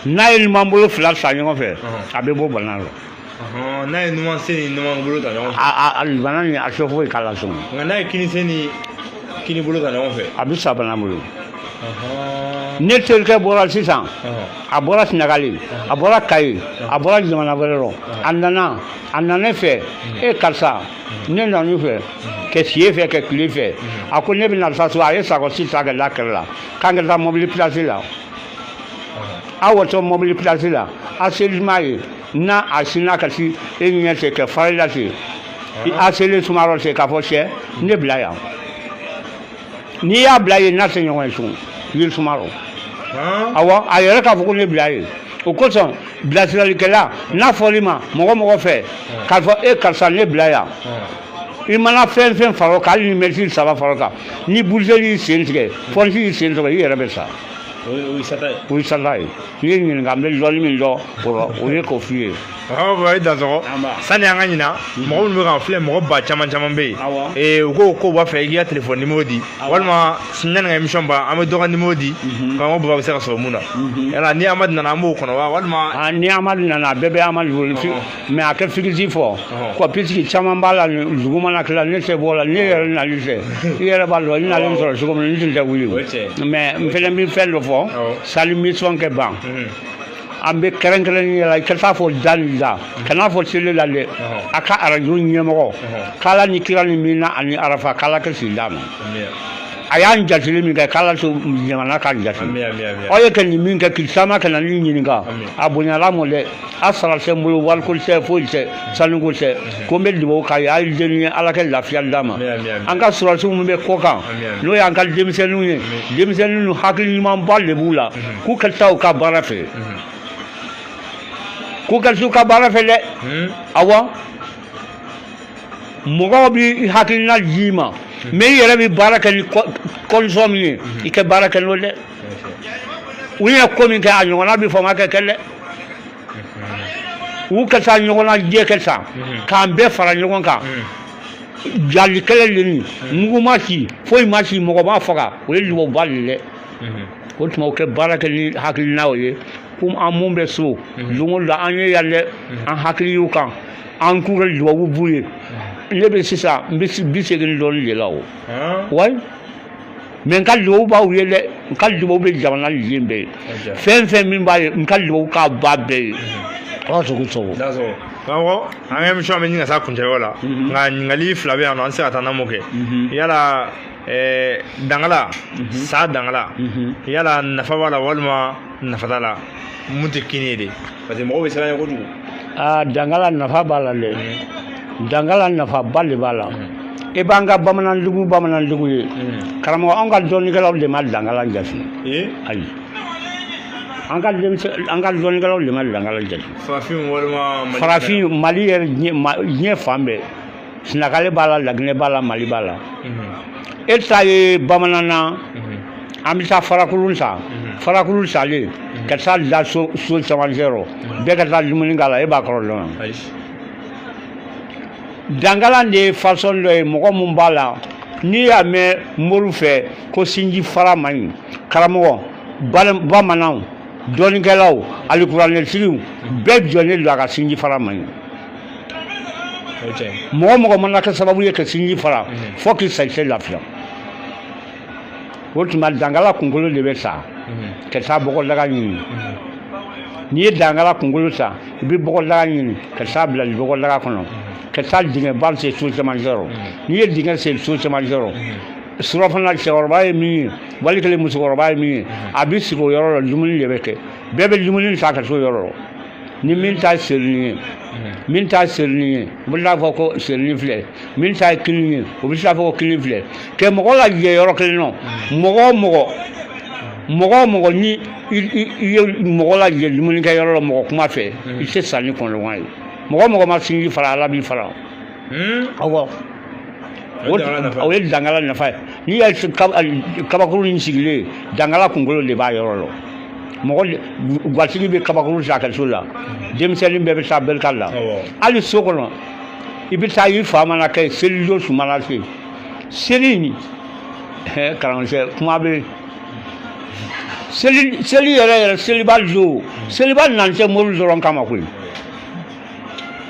n'a ye numanbolo fila sa ɲɔgɔn fɛ a bɛ bɔ bana la
n'a ye numansen ni numanbolo ta ɲɔgɔn fɛ
a bana ni a tɛ foyi k'a la sɔn
nka n'a ye kinisen ni kinibolo ta ɲɔgɔn fɛ
a bɛ sa bana bolo ne terikɛ bɔra sisan a bɔra Sinagali a bɔra Kayi a bɔra jamana wɛrɛ rɔ a nana fɛ karisa ne nana fɛ kɛ sie fɛ kɛ tile fɛ a ko ne bɛna taa so a ye sakɔsi ta kɛ lakɛrɛ la k'an ka taa mobili place la a wɔtɔ mobili place la a selima ye n'a a sinna ka se e ɲɛ fɛ kɛ farila se a selen sumayɔrɔ se k'a fɔ sɛ ne bila yan n'i y'a bila yen n'a tɛ ɲɔgɔn ye sun yiri sumayɔrɔ awɔ a yɛrɛ k'a fɔ ko ne bila yen o kosɔn bilasiralikɛla n'a fɔr'i ma mɔgɔ mɔgɔ fɛ k'a fɔ e karisa ne bila yan i mana fɛn fɛn far'o kan hali ni mɛtiri 3 far'o kan ni buluseli y'i sen tigɛ fɔnisi y'i sen tigɛ i yɛrɛ bɛ sa o ye sata ye n'i ye ɲininka n bɛ dɔɔni min dɔn o la o ye k'o f'i ye
i Dansɔgɔ sani an ka ɲina mɔgɔ minnu bɛ k'an filɛ mɔgɔ ba caman bɛ yen u ko b'a fɛ i k'i ka telefɔni numéro di walima yanni ka émission ban an bɛ dɔ ka numéro di k'an ko baba bɛ se ka sɔrɔ mun na yala ni Amadu nana an b'o kɔnɔ wa walima
ni Amadu nana a bɛɛ bɛ Amadu bolo mais a kɛ fikisi fɔ quoi puisque caman b'a la dugu mana tila ne tɛ bɔ la ne yɛrɛ nali fɛ i yɛrɛ b'a dɔn i nalen sɔrɔ cogo min na n tun tɛ wuli mais n fɛnɛ bɛ fɛn dɔ fɔ sali mission kɛ ban an bɛ kɛrɛnkɛrɛnnen la i ka taa fɔ da ni da kana fɔ télé la dɛ a ka radio ɲɛmɔgɔ k'Ala ni kira ni mina ani arafa k'Ala kɛ sigi d'a ma a y'an jateli min kɛ k'Ala to jamana ka jate aw ye ka nin min kɛ k'i caman ka na ni ɲininka a bonyala mɔ dɛ a sara tɛ n bolo wariko tɛ foyi tɛ sanuko tɛ ko n bɛ dugawu k'a ye a ye deni ye Ala kɛ lafiya d'a ma an ka surasiw min bɛ kɔ kan n'o y'an ka denmisɛnninw ye denmisɛnninw hakili ɲumanba de b'u la k'u ka taa u ka baara fɛ k'u ka s'u ka baara fɛ dɛ awɔ mɔgɔw bɛ hakilina d'i ma mais i yɛrɛ bɛ baara kɛ ni condition min ye i kɛ baara kɛ n'o dɛ u ye ko min kɛ a ɲɔgɔnna bɛ fama kɛ dɛ u ka taa ɲɔgɔnna jɛ kɛ sa k'an bɛɛ fara ɲɔgɔn kan jali kɛlɛ de ni mugu ma ci foyi ma ci mɔgɔ ma faga o ye duwawuba de dɛ o tuma o kɛ baara kɛ ni hakilina o ye ko an mun bɛ so don o don an ye yan dɛ an hakili y'u kan an k'u ka duwawu b'u ye ne bɛ sisan n bɛ 80 dɔɔnin de la o wa mais n ka duwawu b'aw ye dɛ n ka duwawu bɛ jamana yen bɛɛ ye fɛn fɛn min b'a ye n ka duwawu k'a ba bɛɛ ye ala sago sago
awɔ an ka émission bɛ ɲini ka se a kuncɛyɔrɔ la nka ɲininkali 2 bɛ yan nɔ an tɛ se ka taa n'an m'o kɛ yala dangala sa dangala yala nafa b'a la walima nafa t'a la mun tɛ kini ye de parce que mɔgɔw bɛ siran ɲɛ kojugu
dangala nafa b'a la dɛ dangala nafa ba de b'a la e b'an ka bamanandugu ye karamɔgɔ anw ka dɔnnikɛlaw de ma dangala jate ayi an ka dɔnnikɛlaw de ma dangala jate farafin Mali yɛrɛ diɲɛ fan bɛɛ Sinagali b'a la Laginɛ b'a la Mali b'a la e ta ye bamanan na an bɛ taa farakurun sa farakurun salen ka taa da so cɛmancɛ yɔrɔ bɛɛ ka taa dumuni k'a la e b'a kɔrɔ dɔn wa dangalan de ye façon dɔ ye mɔgɔ mun b'a la n'i y'a mɛn moriw fɛ ko sinji fara man ɲi karamɔgɔ bamananw dɔnnikɛlaw alikuranɛtigiw bɛɛ jɔnnen don a ka sinji fara man ɲi mɔgɔ mɔgɔ mana kɛ sababu ye ka sinji fara fo k'i sa i tɛ lafiya o tuma dangala kunkolo de bɛ sa ka taa bɔgɔdaga ɲini n'i ye dangala kunkolo sa i bɛ bɔgɔdaga ɲini ka taa bila bɔgɔdaga kɔnɔ ka taa dingɛba sen so cɛmancɛ rɔ n'i ye dingɛ sen so cɛmancɛ rɔ surafana cɛkɔrɔba ye min ye wali kelen musokɔrɔba ye min ye a bɛ sigi o yɔrɔ la dumuni de bɛ kɛ bɛɛ bɛ dumuni ta ka s'o yɔrɔ la ni min ta serinin ye min ta serinin ye u bɛ taa fɔ ko serinin filɛ min ta ye kini ye u bɛ taa fɔ ko kini filɛ kɛ mɔgɔ lajɛ yɔrɔ kelen nɔ mɔgɔ o mɔgɔ ni i ye mɔgɔ lajɛ dumunikɛyɔrɔ la mɔgɔ kuma fɛ i tɛ sa ni kɔnɔgɔn ye mɔgɔ mɔgɔ ma sinji fara Ala b'i fara awɔ o ye dangala nafa ye n'i y'a kabakuru ni sigilen dangala kunkolo de b'a yɔrɔ la mɔgɔ gatigi bɛ kabakuru sa ka so la denmisɛnnin bɛɛ bɛ taa berika la hali so kɔnɔ i bɛ taa i fa mana kɛ selidon sumana se seli karamɔgɔ kuma bɛ seli yɛrɛ seliba jo seliba nan tɛ mori dɔrɔn kama koyi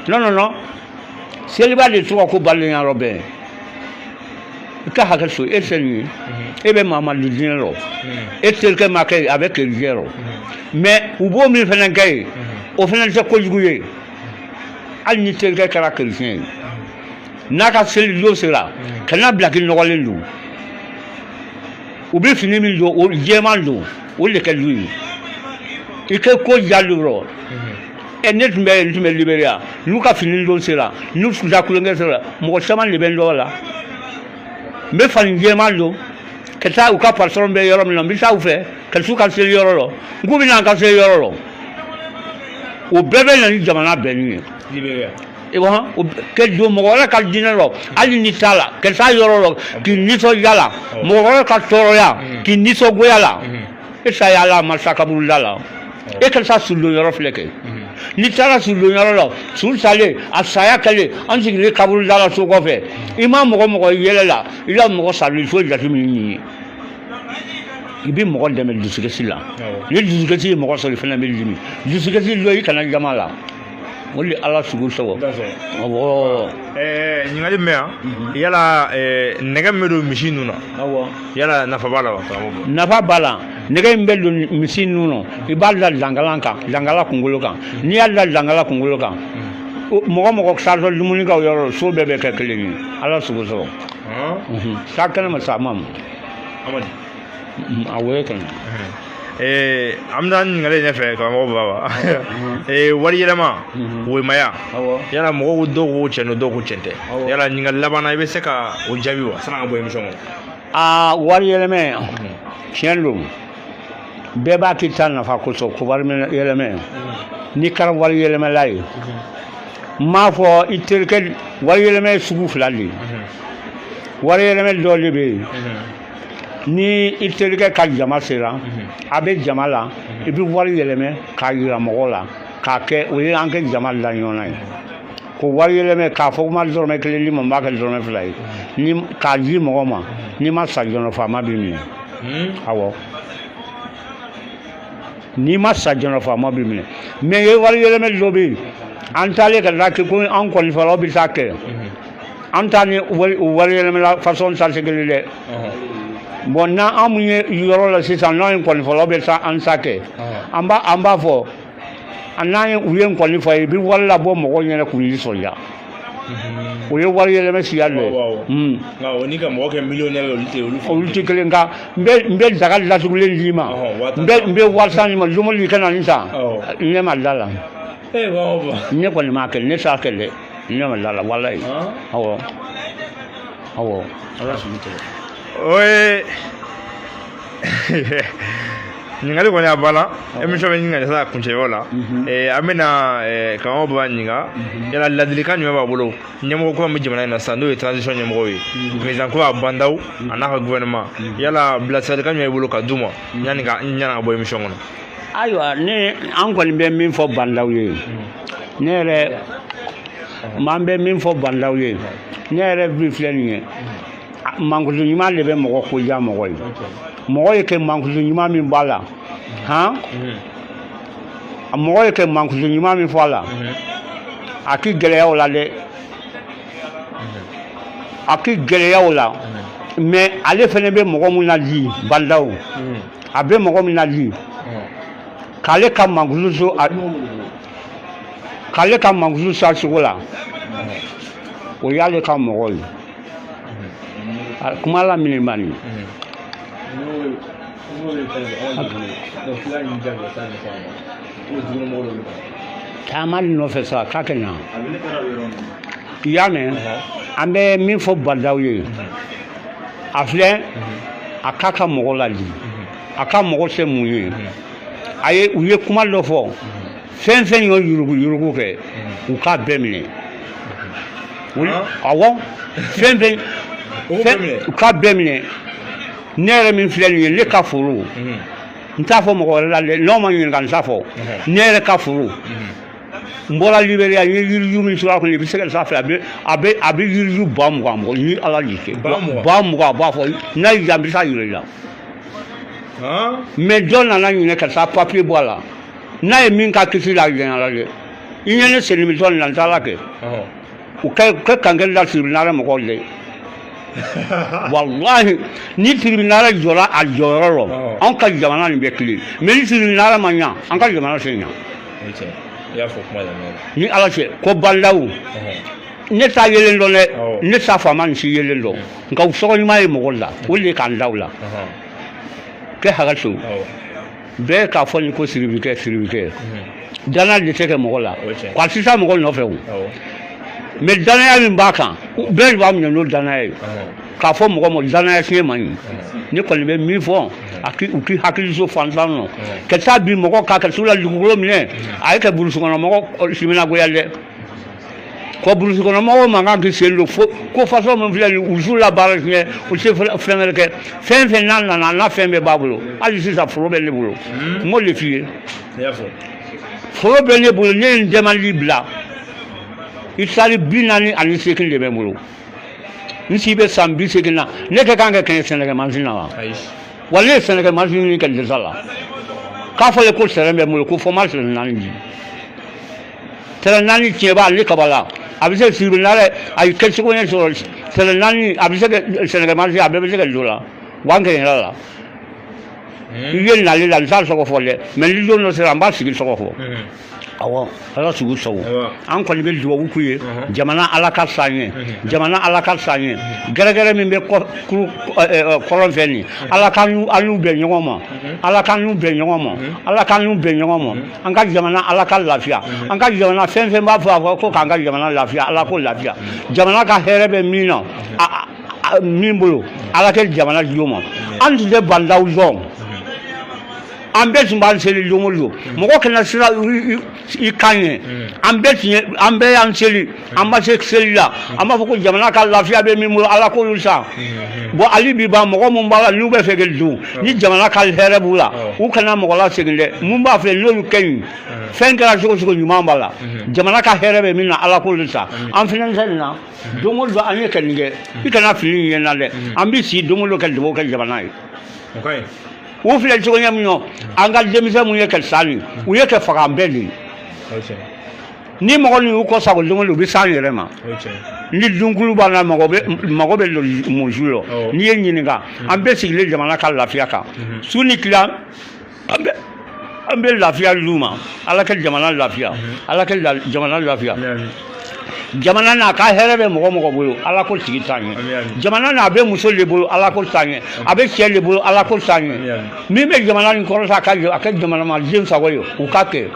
non seliba de tɔgɔ ko baleniyɔrɔ bɛɛ i ka hakɛ so e tɛ nin ye e bɛ mamadu diinɛ rɔ e terikɛ ma kɛ a bɛ kerijɛ rɔ mais u b'o min fana kɛ ye o fana tɛ kojugu ye hali ni terikɛ kɛra kerijɛ ye n'a ka seli don sera kana bila k'i nɔgɔlen don u bɛ fini min don o jɛman don o de kɛ du ye i kɛ ko jalo rɔ ne tun bɛ Libéria n'u ka fini don sera n'u da kulonkɛ sera mɔgɔ caman de bɛ n dɔgɔ la n bɛ fani jɛman don ka taa u ka patron bɛ yɔrɔ min na n bɛ taa u fɛ ka t'u ka seli yɔrɔ la n k'u bɛ na n ka seli yɔrɔ la o bɛɛ bɛ na ni jamana bɛnni ye
Libéria
kɛ don mɔgɔ wɛrɛ ka diinɛ rɔ hali ni t'a la ka taa yɔrɔ la k'i nisɔndiya la mɔgɔ wɛrɛ ka tɔɔrɔya k'i nisɔngoya la e ta ye ala ma sa kaburula la e ka taa sulon yɔrɔ filɛ kɛ n'i taara sulon yɔrɔ la su salen a saya kɛlen an sigilen kaburula la so kɔfɛ i ma mɔgɔ yɛlɛ la i la mɔgɔ salen so jateminɛ nin ye i bɛ mɔgɔ dɛmɛ dusukasi la ni dusukasi ye mɔgɔ sɔrɔ i fana bɛ dimi dusukasi dɔ i kana jama la o de ala sugu sɔgɔ awɔ
ɲininkali mɛn yan yala nɛgɛ min bɛ don misi ninnu na yala nafa b'a la wa
nafa b'a la nɛgɛ min bɛ don misi ninnu na i b'a da dangala kan dangala kunkolo kan n'i y'a da dangala kunkolo kan mɔgɔ saatɔ dumuni ka yɔrɔ so bɛɛ bɛ kɛ kelen ye ala sugu sɔgɔ saa kɛnɛ ma sa ma awɔ ye kɛnɛ
an bɛ taa ɲininkali ɲɛfɛ karamɔgɔ baba wari yɛlɛma wemaya yala mɔgɔw dɔw ko cɛn don dɔw ko cɛn tɛ yala ɲininkali labanna i bɛ se ka o jaabi wa sanni an ka bɔ émission kɔnɔ
wari yɛlɛmɛ tiɲɛ don bɛɛ b'a k'i ta nafa kosɔn ko wari yɛlɛmɛ n'i kɛra wari yɛlɛmɛla ye n m'a fɔ i terikɛ wari yɛlɛmɛ ye sugu fila de ye wari yɛlɛmɛ dɔ de bɛ yen ni i terikɛ ka jama sera a bɛ jama la i bɛ wari yɛlɛmɛ k'a yira mɔgɔw la k'a kɛ o ye an kɛ jama la ɲɔgɔnna ye ko wari yɛlɛmɛ k'a fɔ ko ma dɔrɔmɛ kelen di ma n b'a kɛ dɔrɔmɛ fila ye ni k'a di mɔgɔ ma n'i ma sa jɔnɔ faama b'i minɛ awɔ n'i ma sa jɔnɔ faama b'i minɛ mais ye wari yɛlɛmɛ dɔ bɛ yen an taalen ka taa kɛ ko an kɔnifalaw bɛ taa kɛ an ta ni wari yɛlɛmɛla façon ta tɛ kelen dɛ bon n'an mun ye yɔrɔ la sisan n'an ye nkɔnifɔlaw bɛ taa an ta kɛ an b'a fɔ n'an ye u ye nkɔni fɔ i bɛ wari labɔ mɔgɔw ɲɛna k'u nisɔndiya o ye wari yɛlɛmɛ siya dɔ ye
o ni ka mɔgɔ kɛ miliyɔnɛri
olu tɛ kelen nka n bɛ daga datugulen d'i ma n bɛ wari san d'i ma dumuni ka na nin san ne ma da la ne kɔni m'a kɛ ne t'a kɛ dɛ ne ma da la walayi awɔ ala sɔnni tɛ.
Oye ɲininkali kɔni a banna émission bɛ ɲininkali sa kuncɛyɔrɔ la an bɛna karamɔgɔ baba ɲininka yala ladilikan jumɛn b'a bolo ɲɛmɔgɔ kura min bɛ jamana in na sisan n'o ye transition ɲɛmɔgɔw ye président kura bandaw a n'a ka gouvernement yala bilasiralikan jumɛn b'i bolo ka d'u ma yanni ka bɔ émission kɔnɔ.
ayiwa an kɔni bɛ min fɔ bandaw ye ne yɛrɛ m'an bɛ min fɔ bandaw ye ne yɛrɛ bi filɛ nin ye mankutu ɲuman de bɛ mɔgɔ ko diya mɔgɔ ye mɔgɔ ye kɛ mankutu ɲuman min b'a la mɔgɔ ye kɛ mankutu ɲuman min fɔ a la a k'i gɛlɛya o la dɛ a k'i gɛlɛya o la mais ale fana bɛ mɔgɔ min na di bandaw a bɛ mɔgɔ min na di k'ale ka mankutu so k'ale ka mankutu sa cogo la o y'ale ka mɔgɔ ye kuma la minɛ bani caman de nɔfɛ sa k'a kɛ na i y'a mɛn an bɛ min fɔ bandaw ye a filɛ a k'a ka mɔgɔ ladi a ka mɔgɔ tɛ mun ye u ye kuma dɔ fɔ fɛn fɛn y'o yurugu kɛ u k'a bɛɛ minɛ awɔ fɛn fɛn u k'a bɛɛ minɛ ne yɛrɛ min filɛ nin ye ne ka foro n t'a fɔ mɔgɔ wɛrɛ la dɛ n'aw ma ɲininka n t'a fɔ ne yɛrɛ ka foro n bɔra Libéria n ye yiriju min sɔrɔ a kɔnɔ i bɛ se ka taa fɛ a bɛ yiriju 20,000 bɔ ni ala y'i kɛ 20,000 a b'a fɔ n'a y'i diya n bɛ taa yir'i la mais dɔ nana ɲinɛ ka taa papier bɔ a la n'a ye min ka kisi la a jɛnyara dɛ i ɲɛ ne senimitɔ nin na n taara kɛ u ka kankɛ da tribunal mɔgɔw de wallahi ni tribunal jɔra a jɔyɔrɔ rɔ anw ka jamana nin bɛ kile mais ni tribunal ma ɲa an ka jamana tɛ ɲa ni ala cɛ ko balilaw ne ta yelen dɔn dɛ ne ta faama nin si yelen dɔn nka u sɔgɔ ɲuman ye mɔgɔ la o de k'an da u la kɛ hakɛ to bɛɛ k'a fɔ nin ko siribikɛ dana de tɛ kɛ mɔgɔ la wa sisan mɔgɔ nɔfɛ o mais danaya min b'a kan bɛɛ de b'a minɛ n'o danaya ye k'a fɔ mɔgɔ ma danaya fiɲɛ man ɲi ne kɔni bɛ min fɔ u k'i hakili so fantan nɔ ka taa bi mɔgɔ k'a kɛ sugu la dugukolo minɛ a ye kɛ burusi kɔnɔ mɔgɔ siminagoya dɛ ko burusi kɔnɔ mɔgɔw man kan k'i sen don ko façon min filɛ nin u su la baara fiɲɛ u tɛ fɛn wɛrɛ kɛ fɛn fɛn n'a nana n'a fɛn bɛɛ b'a bolo hali sisan foro bɛ ne bolo n m'o de f'i ye foro bɛ ne bolo ne ye n demandi bila i sari 48 de bɛ n bolo n si bɛ san 80 na ne ka kan ka kɛ sɛnɛkɛ mansin na wa wa ne ye sɛnɛkɛ mansin ɲini ka dɛsɛ la k'a fɔlen ko sɛnɛ bɛ n bolo ko fɔ n ma sɛnɛ 4 di sɛnɛ 4 tiɲɛba ale kaba la a bɛ se tribunal a ye kɛcogo ɲɛ sɔrɔ sɛnɛ 4 a bɛ se ka sɛnɛkɛ mansin a bɛɛ bɛ se ka don la wa n kɛɲɛ la i ye nali la n t'a sɔgɔ fɔ dɛ mais ni don dɔ sera n b'a sigi sɔgɔ fɔ awɔ ala sugu sago an kɔni bɛ duwawu k'u ye jamana ala ka san ye jamana ala ka san ye gɛrɛgɛrɛ min bɛ kɔrɔn fɛ nin ala k'an n'u bɛn ɲɔgɔn ma ala k'an n'u bɛn ɲɔgɔn ma ala k'an n'u bɛn ɲɔgɔn ma an ka jamana ala ka lafiya an ka jamana fɛn fɛn b'a fɔ a fɔ ko k'an ka jamana lafiya ala ko lafiya jamana ka hɛrɛ bɛ min na min bolo ala kɛ jamana di o ma an tun tɛ bandaw dɔn an bɛɛ tun b'an seli don o don mɔgɔ kana sira i kan ye an bɛɛ y'an seli an ma se seli la an b'a fɔ ko jamana ka lafiya bɛ min bolo ala k'olu san bon hali bi ba mɔgɔ mun b'a la n'u bɛ fɛ ka dun ni jamana ka hɛrɛ b'u la u kana mɔgɔ la segin dɛ mun b'a fɛ n'olu kɛ ɲi fɛn kɛra cogo cogo ɲuman b'a la jamana ka hɛrɛ bɛ min na ala k'olu san an fana tɛ nin na don o don an ye kɛ nin kɛ i kana fili nin ye na dɛ an bɛ si don o don ka dugawu kɛ jamana ye u filɛ cogo ɲɛ min an ka denmisɛn mun ye kɛ sa nin u ye kɛ faga an bɛɛ de ni mɔgɔ nin y'u kɔ sago don o don u bɛ s'an yɛrɛ ma ni dunkulu b'a la mɔgɔ bɛ don mɔzu la n'i ye ɲininka an bɛɛ sigilen jamana ka lafiya kan su ni tile an bɛ lafiya d'u ma ala kɛ jamana lafiya ala kɛ jamana lafiya jamana n'a ka hɛrɛ bɛ mɔgɔ mɔgɔ bolo ala ko sigi t'an ye jamana n'a bɛ muso de bolo ala ko t'an ye a bɛ cɛ de bolo ala ko t'an ye min bɛ jamana nin kɔrɔ sa a kɛ jamana ma den sago ye u ka kɛ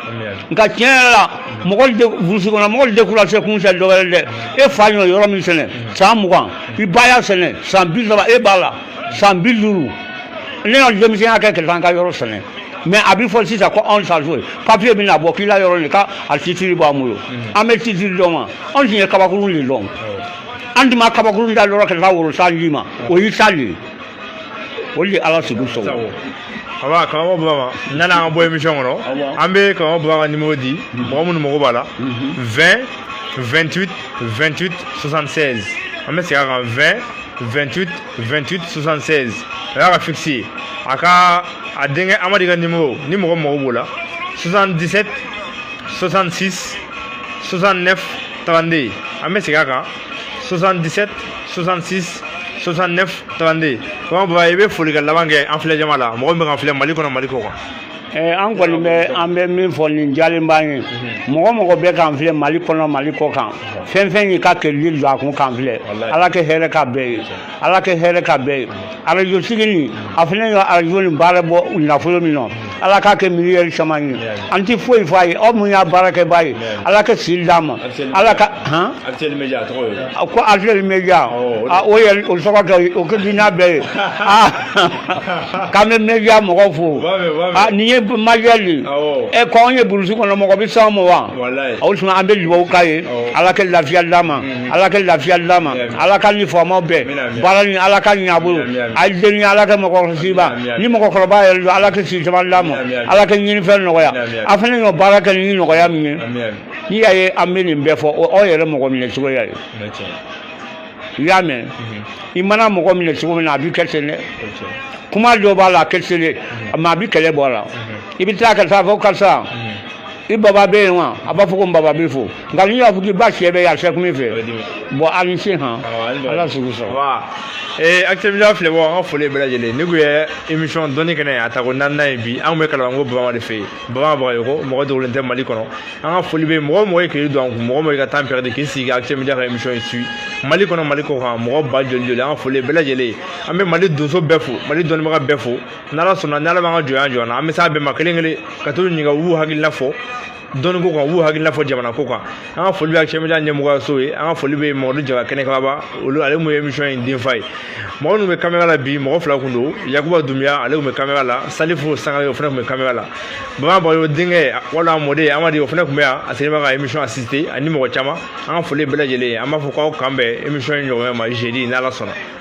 nka tiɲɛ yɛrɛ la burusi kɔnɔ mɔgɔ découragé kun tɛ dɔwɛrɛ dɛ e fa ɲɔ yɔrɔ min sɛnɛ san 20 i ba y'a sɛnɛ san 30 e b'a la san 50 ne ka denmisɛnya kɛ ka taa n ka yɔrɔ sɛnɛ mais a bɛ fɔ sisan ko anw ta so ye papier bɛ na bɔ k'i la yɔrɔ nin ka a titiri b'an bolo an bɛ titiri dɔn ma anw tun ye kabakurun de dɔn an tun ma kabakurun da yɔrɔ ka taa woro san ji ma o y'i ta de ye o de ye ala sugu sɔgɔ
awa Karamɔgɔ Burama nana an ka bɔ émission kɔnɔ an bɛ Karamɔgɔ Burama numéro di mɔgɔ minnu mago b'a la 20 28 28 76 an bɛ segin a kan 20 28 28 76 o y'a ka fixe a ka a denkɛ Amadi ka numéro ni mɔgɔ mago b'o la 77 66 69 32 an bɛ segin a kan 77 66 69 32 Karamɔgɔ Burama i bɛ foli ka laban kɛ an filɛ jama la mɔgɔ min bɛ k'an filɛ Mali kɔnɔ Mali kɔ kan.
An kɔni bɛ an bɛ min fɔ nin jalen b'an ye mɔgɔ mɔgɔ bɛ k'an filɛ Mali kɔnɔ Mali kɔ kan fɛn fɛn y'i ka kɛlɛli don a kun k'an filɛ ala kɛ hɛrɛ ka bɛɛ ye ala kɛ hɛrɛ ka bɛɛ ye arajo sigi nin a fana ye arajo nin baara bɔ nafolo min na ala k'a kɛ miliyɛri caman ye an ti foyi fɔ a ye aw mun y'a baarakɛbaa ye ala kɛ siri d'a ma ala ka ko Algérie média o yɛrɛ o tɔgɔ kɛ o kɛ di n'a bɛɛ ye k'an bɛ média mɔgɔw fo nin ye majɛli k'anw ye burusi kɔnɔ mɔgɔ bɛ s'anw ma wa o tuma an bɛ dugawu k'a ye ala kɛ lafiya d'a ma ala kɛ lafiya d'a ma ala ka ni faamaw bɛɛ baara ni ala ka ɲɛ a bolo a ye den ala kɛ mɔgɔkɔrɔba ni mɔgɔkɔrɔba yɛrɛ don ala kɛ si caman d'a ma ala kɛ ɲinifɛn nɔgɔya a fana y'o baara kɛ ni nɔgɔya min ye n'i y'a ye an bɛ nin bɛɛ fɔ aw yɛrɛ mɔgɔ minɛ cogoya ye i y'a mɛn i mana mɔgɔ minɛ cogo min na a b'i kɛ ten dɛ kuma dɔ b'a la a kɛ ten mais a bɛ kɛlɛ bɔ a la i bɛ taa ka taa fɔ karisa i baba bɛ yen wa a b'a fɔ ko n baba b'i fo nka n'i y'a fɔ k'i ba sɛ bɛ yan sɛ kun min fɛ bon a ni se hàn ala sugu sɔrɔ.
Activité filɛ bɔ an ka foli bɛɛ lajɛlen ne kun ye émission dɔnni kɛnɛ a ta ko 4nan ye bi an kun bɛ Kalabanko Bama de fɛ yen Bama Bagayoko mɔgɔ dogolen tɛ Mali kɔnɔ an ka foli bɛ mɔgɔ mɔgɔ ye k'i don an kun mɔgɔ mɔgɔ ka temps perdre k'i sigi Activité ka émission in suit Mali kɔnɔ Mali kɔ kan mɔgɔ ba joli joli an ka foli bɛɛ lajɛlen an bɛ Mali donso bɛɛ fo Mali dɔnnibaga bɛɛ fo n'Ala sɔnna ni Ala b'an ka jɔnya jɔ an na an bɛ s'a bɛɛ ma kelen kelen ka t'u ɲininka u b'u hakilina fɔ dɔnni ko kan u b'u hakilina fɔ jamana ko kan an ka foli bɛ Activité ɲɛmɔgɔyaso ye an ka foli bɛ Mamadu Jara Kɛnɛkaba olu ale mun ye émission in denfa ye mɔgɔ minnu bɛ caméra la bi mɔgɔ fila kun don Yakuba Dumbuya ale kun bɛ caméra la Salifu Sangare o fana kun bɛ caméra la Bama Bagayogo denkɛ wala mɔden Amadi o fana kun bɛ yan a seginna ka émission assister ani mɔgɔ caman an ka foli bɛɛ lajɛlen an b'a fɔ k'aw kan bɛn émission in ɲɔgɔn ma jeudi n'Ala sɔnna